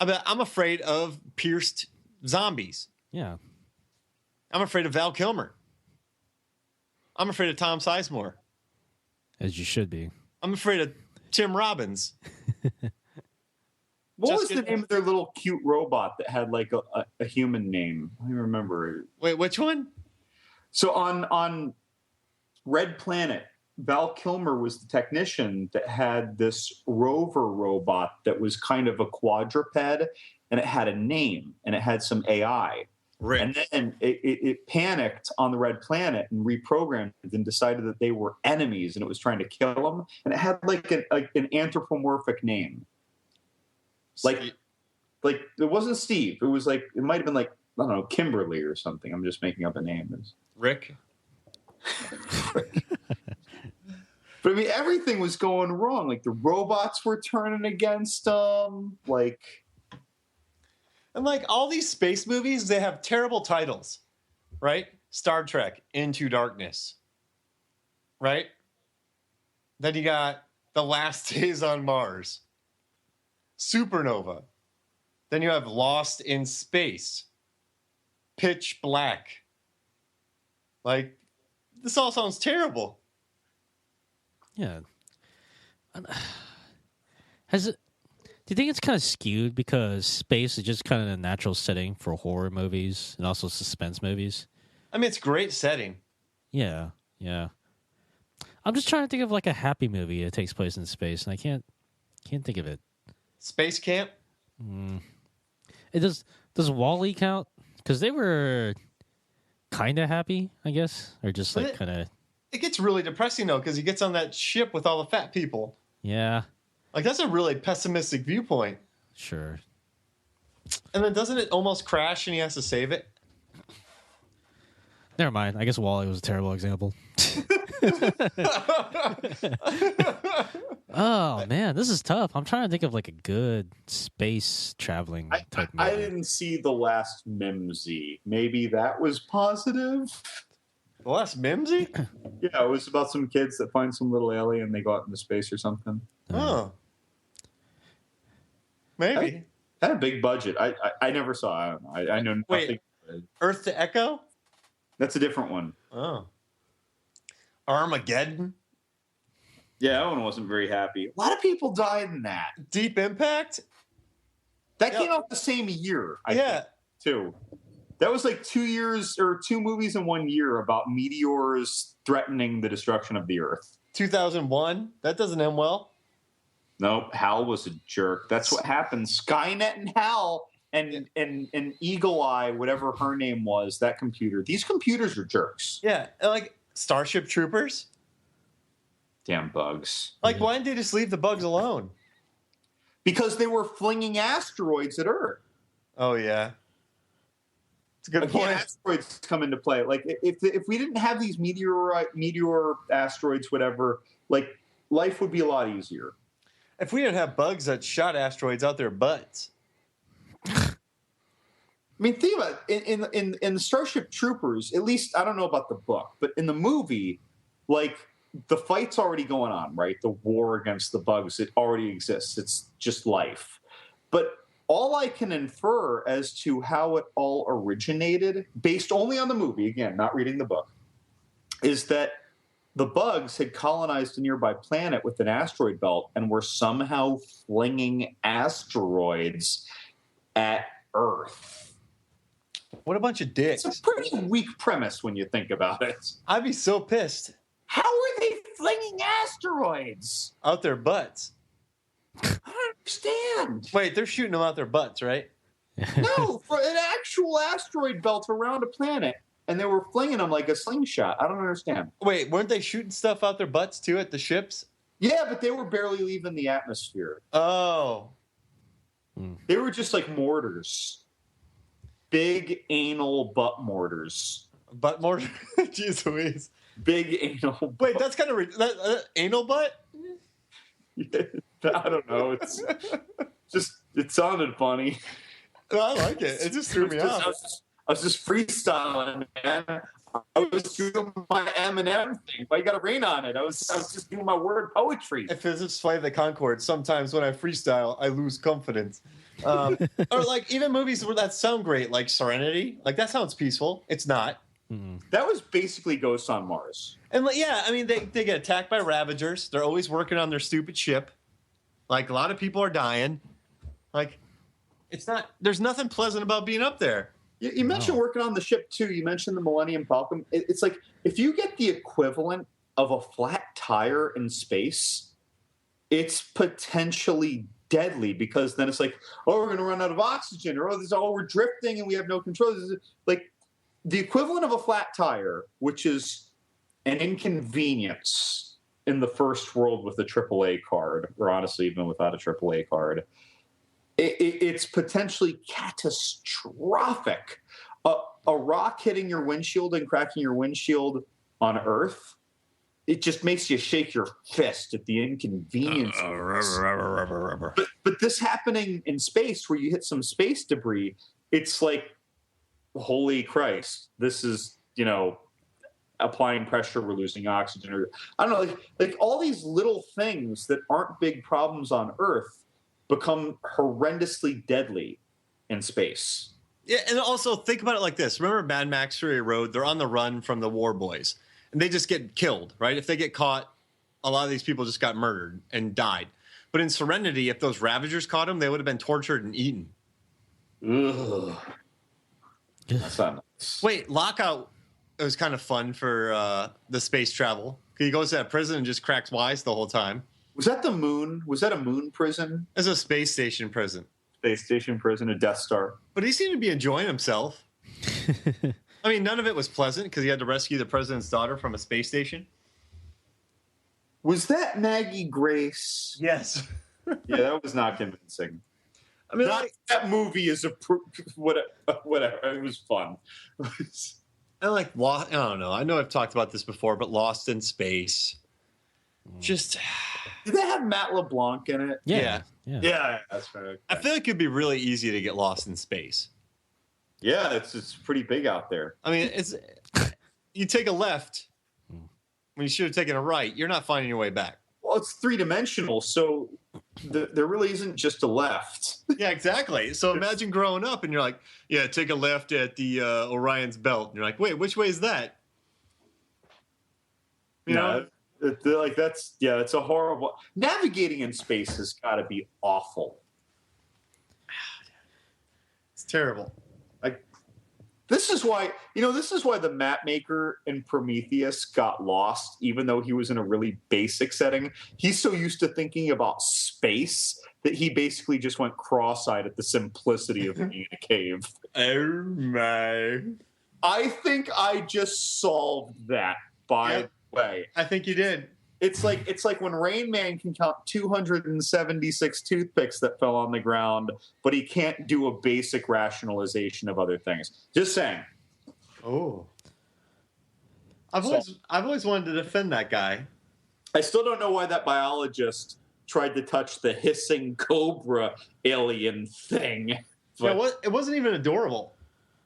I'm afraid of pierced zombies. Yeah. I'm afraid of Val Kilmer. I'm afraid of Tom Sizemore. As you should be. I'm afraid of Tim Robbins. What was the name of their little cute robot that had like a human name? I don't remember. Wait, which one? So on Red Planet, Val Kilmer was the technician that had this rover robot that was kind of a quadruped, and it had a name and it had some AI. Right. And then it panicked on the Red Planet and reprogrammed and decided that they were enemies and it was trying to kill them. And it had like an anthropomorphic name. Like like it wasn't Steve. It was like it might have been like I don't know Kimberly or something. I'm just making up a name. Rick. But I mean, everything was going wrong. Like the robots were turning against them. Like, And like all these space movies, they have terrible titles, right? Star Trek Into Darkness, right? Then you got The Last Days on Mars, Supernova. Then you have Lost in Space, Pitch Black. Like, this all sounds terrible. Yeah. Has it? Do you think it's kind of skewed because space is just kind of a natural setting for horror movies and also suspense movies? I mean, it's a great setting. Yeah, yeah. I'm just trying to think of like a happy movie that takes place in space, and I can't think of it. Space Camp? It does Wall-E count? Because they were kind of happy, I guess, or just like kind of. It gets really depressing though, because he gets on that ship with all the fat people. Yeah. Like, that's a really pessimistic viewpoint. Sure. And then doesn't it almost crash and he has to save it? Never mind. I guess Wall-E was a terrible example. Oh, man. This is tough. I'm trying to think of like a good space traveling type movie. I didn't see The Last Mimsy. Maybe that was positive. The Last Mimsy? Yeah, it was about some kids that find some little alien, they go out into space or something. Oh. Maybe. Had a big budget. I never saw. I don't know. I know nothing. Wait. Earth to Echo? That's a different one. Oh. Armageddon? Yeah, that one wasn't very happy. A lot of people died in that. Deep Impact? That came out the same year, I think, too. That was like 2 years or 2 movies in 1 year about meteors threatening the destruction of the Earth. 2001? That doesn't end well. Nope, Hal was a jerk. That's what happened. Skynet and Hal and Eagle Eye, whatever her name was, that computer. These computers are jerks. Yeah, and like Starship Troopers? Damn bugs. Like, why didn't they just leave the bugs alone? Because they were flinging asteroids at Earth. Oh, yeah. It's a good point. Asteroids come into play. Like, if we didn't have these meteor asteroids, whatever, like, life would be a lot easier. If we didn't have bugs that shot asteroids out their butts. I mean, think about it. In Starship Troopers, at least, I don't know about the book, but in the movie, like, the fight's already going on, right? The war against the bugs, it already exists. It's just life. But all I can infer as to how it all originated, based only on the movie, again, not reading the book, is that the bugs had colonized a nearby planet with an asteroid belt and were somehow flinging asteroids at Earth. What a bunch of dicks. It's a pretty weak premise when you think about it. I'd be so pissed. How are they flinging asteroids? Out their butts. I don't understand. Wait, they're shooting them out their butts, right? No, for an actual asteroid belt around a planet, and they were flinging them like a slingshot. I don't understand. Wait, weren't they shooting stuff out their butts too at the ships? Yeah, but they were barely leaving the atmosphere. Oh. They were just like mortars. Big anal butt mortars. Butt mortar? Jeez Louise. Big anal. Wait, that's kind of anal butt? I don't know. It's just it sounded funny. No, I like it. It just threw me off. I was just freestyling, man. I was doing my Eminem thing. Why you got to rain on it? I was just doing my word poetry. If it's Flight of the Conchords, sometimes when I freestyle, I lose confidence. Or like even movies where that sound great, like Serenity. Like that sounds peaceful. It's not. That was basically Ghosts on Mars. And like, yeah, I mean, they get attacked by Ravagers. They're always working on their stupid ship. Like, a lot of people are dying. Like, it's not, there's nothing pleasant about being up there. You mentioned working on the ship, too. You mentioned the Millennium Falcon. It's like, if you get the equivalent of a flat tire in space, it's potentially deadly because then it's like, oh, we're going to run out of oxygen, or we're drifting and we have no control. Like, the equivalent of a flat tire, which is an inconvenience in the first world with a AAA card, or honestly, even without a AAA card, it's potentially catastrophic. A rock hitting your windshield and cracking your windshield on Earth, it just makes you shake your fist at the inconvenience. But this happening in space where you hit some space debris, it's like, holy Christ, this is, applying pressure, we're losing oxygen. Or I don't know, like all these little things that aren't big problems on Earth become horrendously deadly in space. Yeah, and also think about it like this. Remember Mad Max Fury Road? They're on the run from the war boys, and they just get killed, right? If they get caught, a lot of these people just got murdered and died. But in Serenity, if those Ravagers caught them, they would have been tortured and eaten. Ugh. That's not nice. Wait, Lockout, it was kind of fun for the space travel. He goes to that prison and just cracks wise the whole time. Was that the moon? Was that a moon prison? It's a space station prison. Space station prison, a Death Star. But he seemed to be enjoying himself. I mean, none of it was pleasant because he had to rescue the president's daughter from a space station. Was that Maggie Grace? Yes. Yeah, that was not convincing. I mean, that movie is whatever. It was fun. I like Lost. I don't know. I know I've talked about this before, but Lost in Space. Just. Did they have Matt LeBlanc in it? Yeah, that's right. Okay. I feel like it'd be really easy to get lost in space. Yeah, it's pretty big out there. I mean, you take a left when you should have taken a right. You're not finding your way back. Well, it's 3-dimensional, so there really isn't just a left. Yeah, exactly. So imagine growing up and you're like, yeah, take a left at the Orion's Belt. And you're like, wait, which way is that? You know? It's a horrible. Navigating in space has got to be awful. It's terrible. This is why the map maker in Prometheus got lost, even though he was in a really basic setting. He's so used to thinking about space that he basically just went cross-eyed at the simplicity of being in a cave. Oh my! I think I just solved that. By the way, I think you did. It's like when Rain Man can count 276 toothpicks that fell on the ground, but he can't do a basic rationalization of other things. Just saying. Oh. I've always wanted to defend that guy. I still don't know why that biologist tried to touch the hissing cobra alien thing. But yeah, it wasn't even adorable.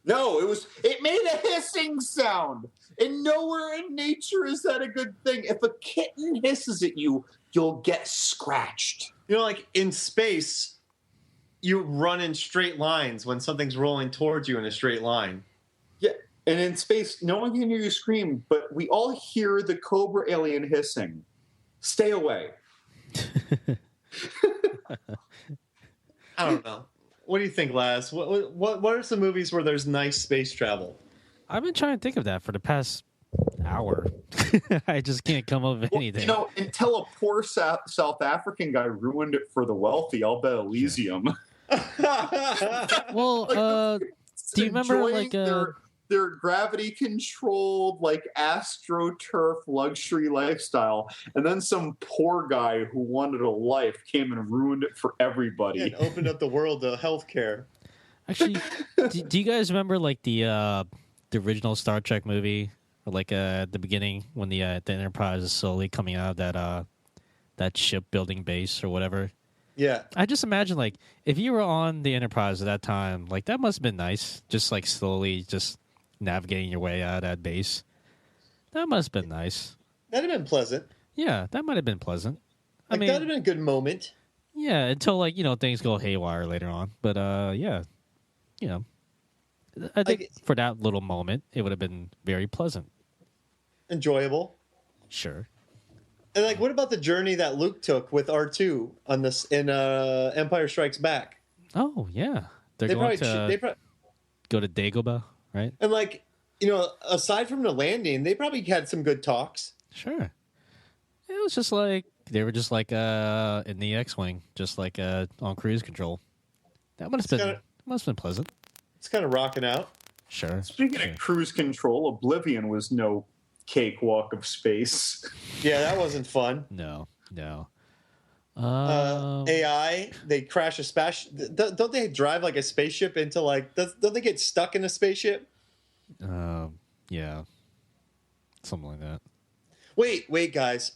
No, it made a hissing sound. And nowhere in nature is that a good thing. If a kitten hisses at you, you'll get scratched. Like in space, you run in straight lines when something's rolling towards you in a straight line. Yeah, and in space, no one can hear you scream, but we all hear the cobra alien hissing. Stay away. I don't know. What do you think, Laz? What are some movies where there's nice space travel? I've been trying to think of that for the past hour. I just can't come up with anything. Until a poor South African guy ruined it for the wealthy, I'll bet Elysium. Well, do you remember their gravity controlled AstroTurf luxury lifestyle, and then some poor guy who wanted a life came and ruined it for everybody and opened up the world to healthcare. Actually, do you guys remember the original Star Trek movie, or at the beginning when the Enterprise is slowly coming out of that shipbuilding base or whatever? Yeah, I just imagine if you were on the Enterprise at that time, that must have been nice. Just slowly just navigating your way out of that base. That must have been nice. That'd have been pleasant. Yeah, that might have been pleasant. I mean, that'd have been a good moment. Yeah, until things go haywire later on. But yeah, I think for that little moment, it would have been very pleasant. Enjoyable. Sure. And what about the journey that Luke took with R2 on this in Empire Strikes Back? Oh yeah, they go to Dagobah, right? And aside from the landing, they probably had some good talks. Sure. It was just they were just in the X-wing, just on cruise control. That must have been pleasant. It's kind of rocking out. Sure. Speaking of cruise control, Oblivion was no cakewalk of space. Yeah, that wasn't fun. No. AI. They crash a don't they drive like a spaceship into like? Don't they get stuck in a spaceship? Yeah, something like that. Wait, guys.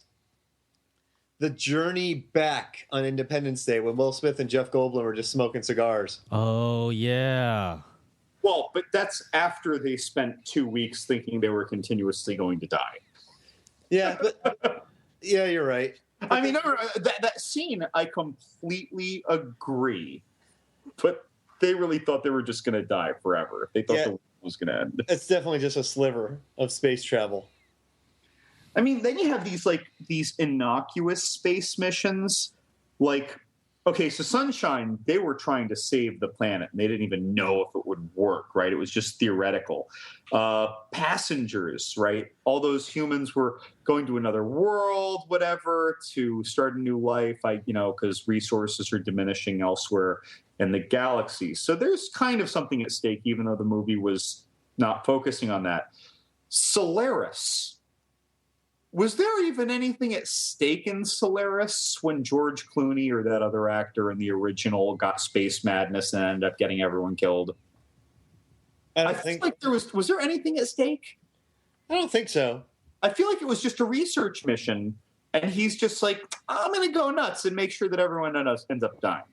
The Journey Back on Independence Day when Will Smith and Jeff Goldblum were just smoking cigars. Oh yeah. Well, but that's after they spent 2 weeks thinking they were continuously going to die. Yeah, but yeah, you're right. I mean, that scene, I completely agree. But they really thought they were just going to die forever. They thought the world was going to end. It's definitely just a sliver of space travel. I mean, then you have these innocuous space missions. Like, okay, so Sunshine, they were trying to save the planet, and they didn't even know if it would work, right? It was just theoretical. Passengers, right? All those humans were going to another world, whatever, to start a new life, because resources are diminishing elsewhere in the galaxy. So there's kind of something at stake, even though the movie was not focusing on that. Solaris. Was there even anything at stake in Solaris when George Clooney or that other actor in the original got space madness and ended up getting everyone killed? I feel like there was there anything at stake? I don't think so. I feel like it was just a research mission, and he's just like, I'm going to go nuts and make sure that everyone ends up dying.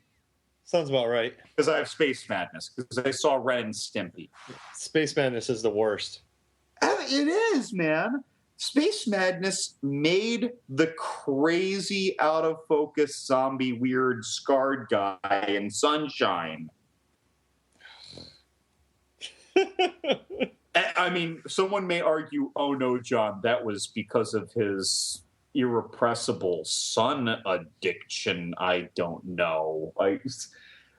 Sounds about right. Because I have space madness, because I saw Ren and Stimpy. Space madness is the worst. It is, man. Space Madness made the crazy, out-of-focus, zombie, weird, scarred guy in Sunshine. I mean, someone may argue, oh, no, John, that was because of his irrepressible sun addiction. I don't know.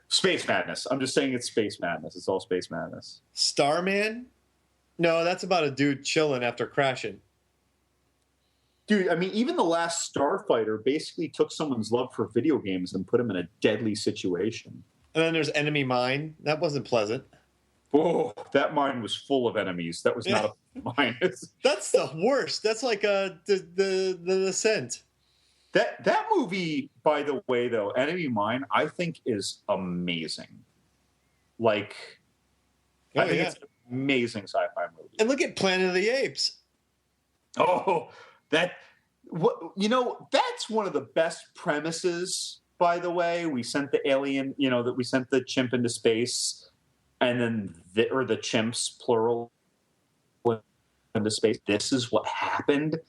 Space Madness. I'm just saying it's Space Madness. It's all Space Madness. Starman? No, that's about a dude chilling after crashing. Dude, I mean, even the last Starfighter basically took someone's love for video games and put him in a deadly situation. And then there's Enemy Mine. That wasn't pleasant. Oh, that mine was full of enemies. That was not a mine. That's the worst. That's like the Ascent. That movie, by the way, though, Enemy Mine, I think is amazing. I think it's an amazing sci-fi movie. And look at Planet of the Apes. Oh, that's one of the best premises, by the way. We sent the alien, that we sent the chimp into space, and then the chimps, plural, into space. This is what happened.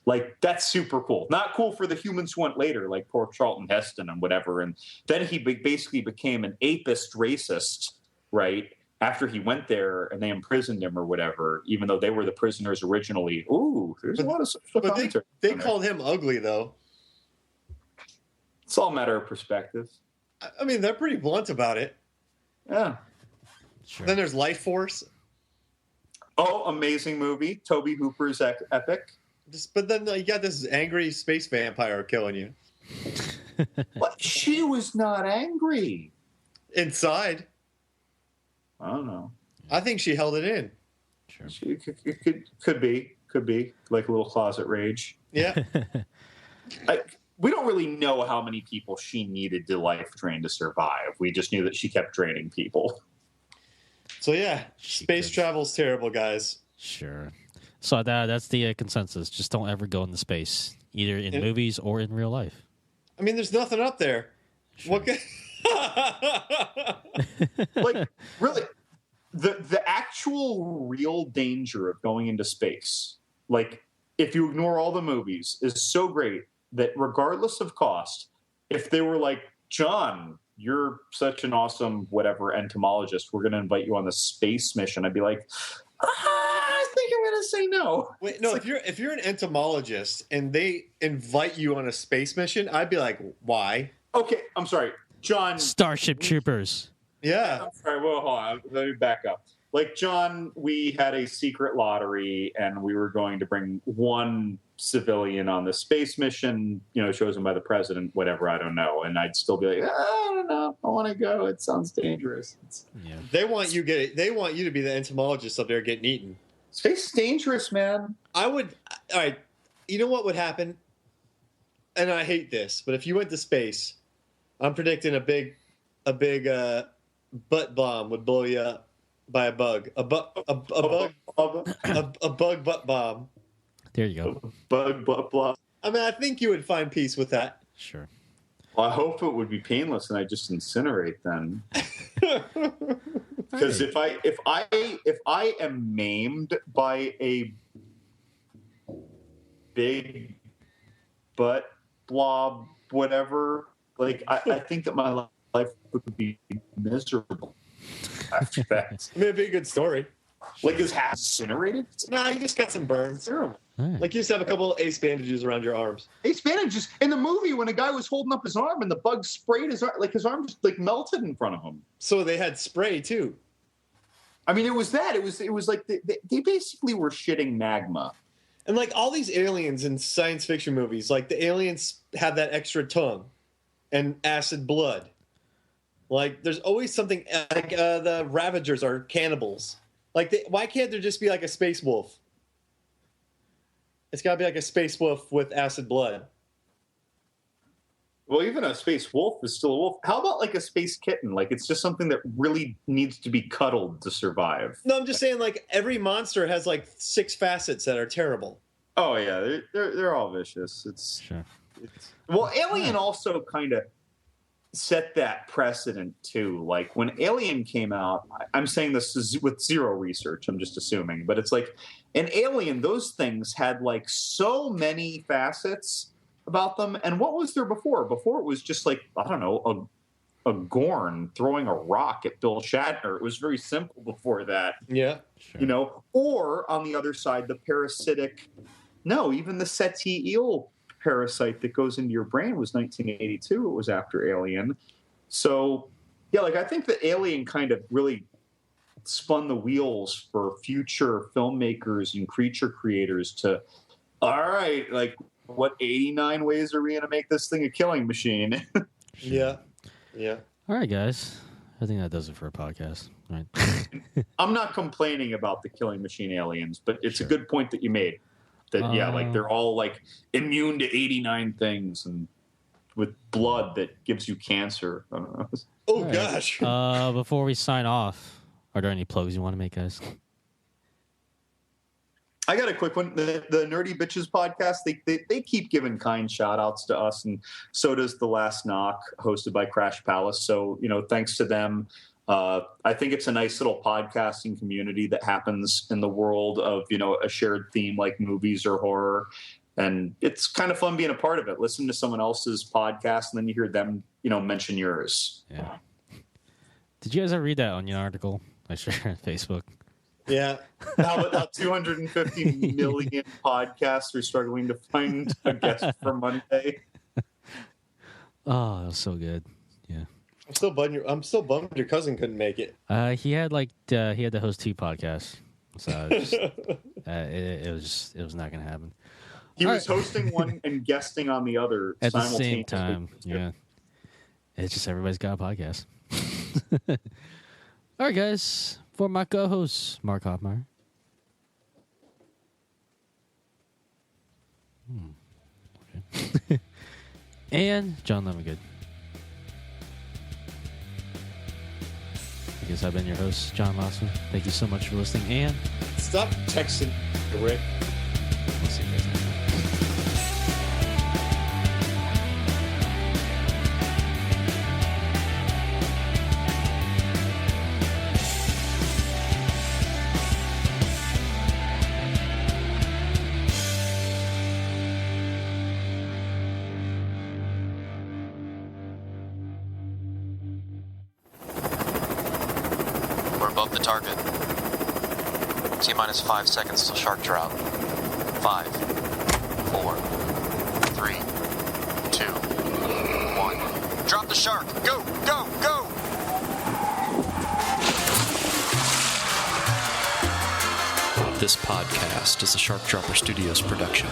That's super cool. Not cool for the humans who went later, like poor Charlton Heston and whatever. And then he basically became an apist racist, right? After he went there and they imprisoned him or whatever, even though they were the prisoners originally. Ooh, there's a lot of social commentary. They called him ugly, though. It's all a matter of perspective. I mean, they're pretty blunt about it. Yeah. Sure. Then there's Life Force. Oh, amazing movie. Toby Hooper's epic. But then you got this angry space vampire killing you. But she was not angry. Inside. I don't know. I think she held it in. Sure. She could be like a little closet rage. Yeah. We don't really know how many people she needed to life drain to survive. We just knew that she kept draining people. So yeah, space travel's terrible, guys. Sure. So that's the consensus. Just don't ever go into space, either in movies or in real life. I mean, there's nothing up there. Sure. What? Really, the actual real danger of going into space, if you ignore all the movies, is so great that regardless of cost, if they were like, John, you're such an awesome whatever entomologist, we're going to invite you on the space mission, I'd be like, I think I'm going to say no. Wait, no. If you're an entomologist and they invite you on a space mission, I'd be like, why? Okay, I'm sorry, John. Starship Troopers. Yeah. I'm sorry. Well, hold on. Let me back up. John, we had a secret lottery, and we were going to bring one civilian on the space mission, chosen by the president, whatever, I don't know. And I'd still be like, I don't know. I want to go. It sounds dangerous. Yeah. They want you to be the entomologist up there getting eaten. Space is dangerous, man. All right. You know what would happen? And I hate this, but if you went to space I'm predicting a big butt bomb would blow you up by a bug. A bug butt bomb. There you go. Bug butt bomb. I mean, I think you would find peace with that. Sure. Well, I hope it would be painless and I just incinerate then. Because if I am maimed by a big butt blob, whatever, like I think that my life would be miserable after that. It'd be a good story. Like his hat incinerated? Nah, you just got some burns. Right. Like you just have a couple of ace bandages around your arms. Ace bandages in the movie when a guy was holding up his arm and the bug sprayed his arm, like his arm just like melted in front of him. So they had spray too. I mean, it was that. It was like they basically were shitting magma. And like all these aliens in science fiction movies, like the aliens have that extra tongue and acid blood. Like there's always something like the Ravagers are cannibals. Like why can't there just be like a space wolf? It's got to be like a space wolf with acid blood. Well, even a space wolf is still a wolf. How about like a space kitten? Like it's just something that really needs to be cuddled to survive. No, I'm just saying like every monster has like 6 facets that are terrible. Oh yeah, they're all vicious. Sure. Well, Alien also kind of set that precedent too. Like when Alien came out, I'm saying this is with zero research, I'm just assuming, but it's like in Alien, those things had like so many facets about them. And what was there before? Before it was just like, I don't know, a Gorn throwing a rock at Bill Shatner. It was very simple before that. Yeah. Sure. You know, or on the other side, the parasitic, no, even the Seti eel parasite that goes into your brain was 1982. It was after Alien. So, yeah, like I think that Alien kind of really spun the wheels for future filmmakers and creature creators to, all right, like what 89 ways are we going to make this thing a killing machine? Yeah. Yeah. All right, guys. I think that does it for a podcast. Right. I'm not complaining about the killing machine aliens, but it's a good point that you made. That yeah, like they're all like immune to 89 things and with blood that gives you cancer. I don't know. Oh gosh. Before we sign off, are there any plugs you want to make, guys? I got a quick one. The Nerdy Bitches podcast, they keep giving kind shout outs to us, and so does The Last Knock, hosted by Crash Palace. So, you know, thanks to them. I think it's a nice little podcasting community that happens in the world of, you know, a shared theme like movies or horror. And it's kind of fun being a part of it. Listen to someone else's podcast and then you hear them, you know, mention yours. Yeah. Did you guys ever read that Onion article I shared on Facebook? Yeah. How 250 million podcasts are struggling to find a guest for Monday? Oh, that was so good. Yeah. I'm still bummed your cousin couldn't make it. He had to host 2 podcasts, so it was not going to happen. He was hosting one and guesting on the other at the same time. Yeah, it's just everybody's got a podcast. All right, guys. For my co-host Mark Hoffmeyer. Okay. And John Lemongood. I guess I've been your host, John Lawson. Thank you so much for listening, and Stop texting, Rick. we'll see you guys next time. Above the target. T-minus 5 seconds till shark drop. 5, 4, 3, 2, 1. Drop the shark! Go! Go! Go! This podcast is a Shark Dropper Studios production.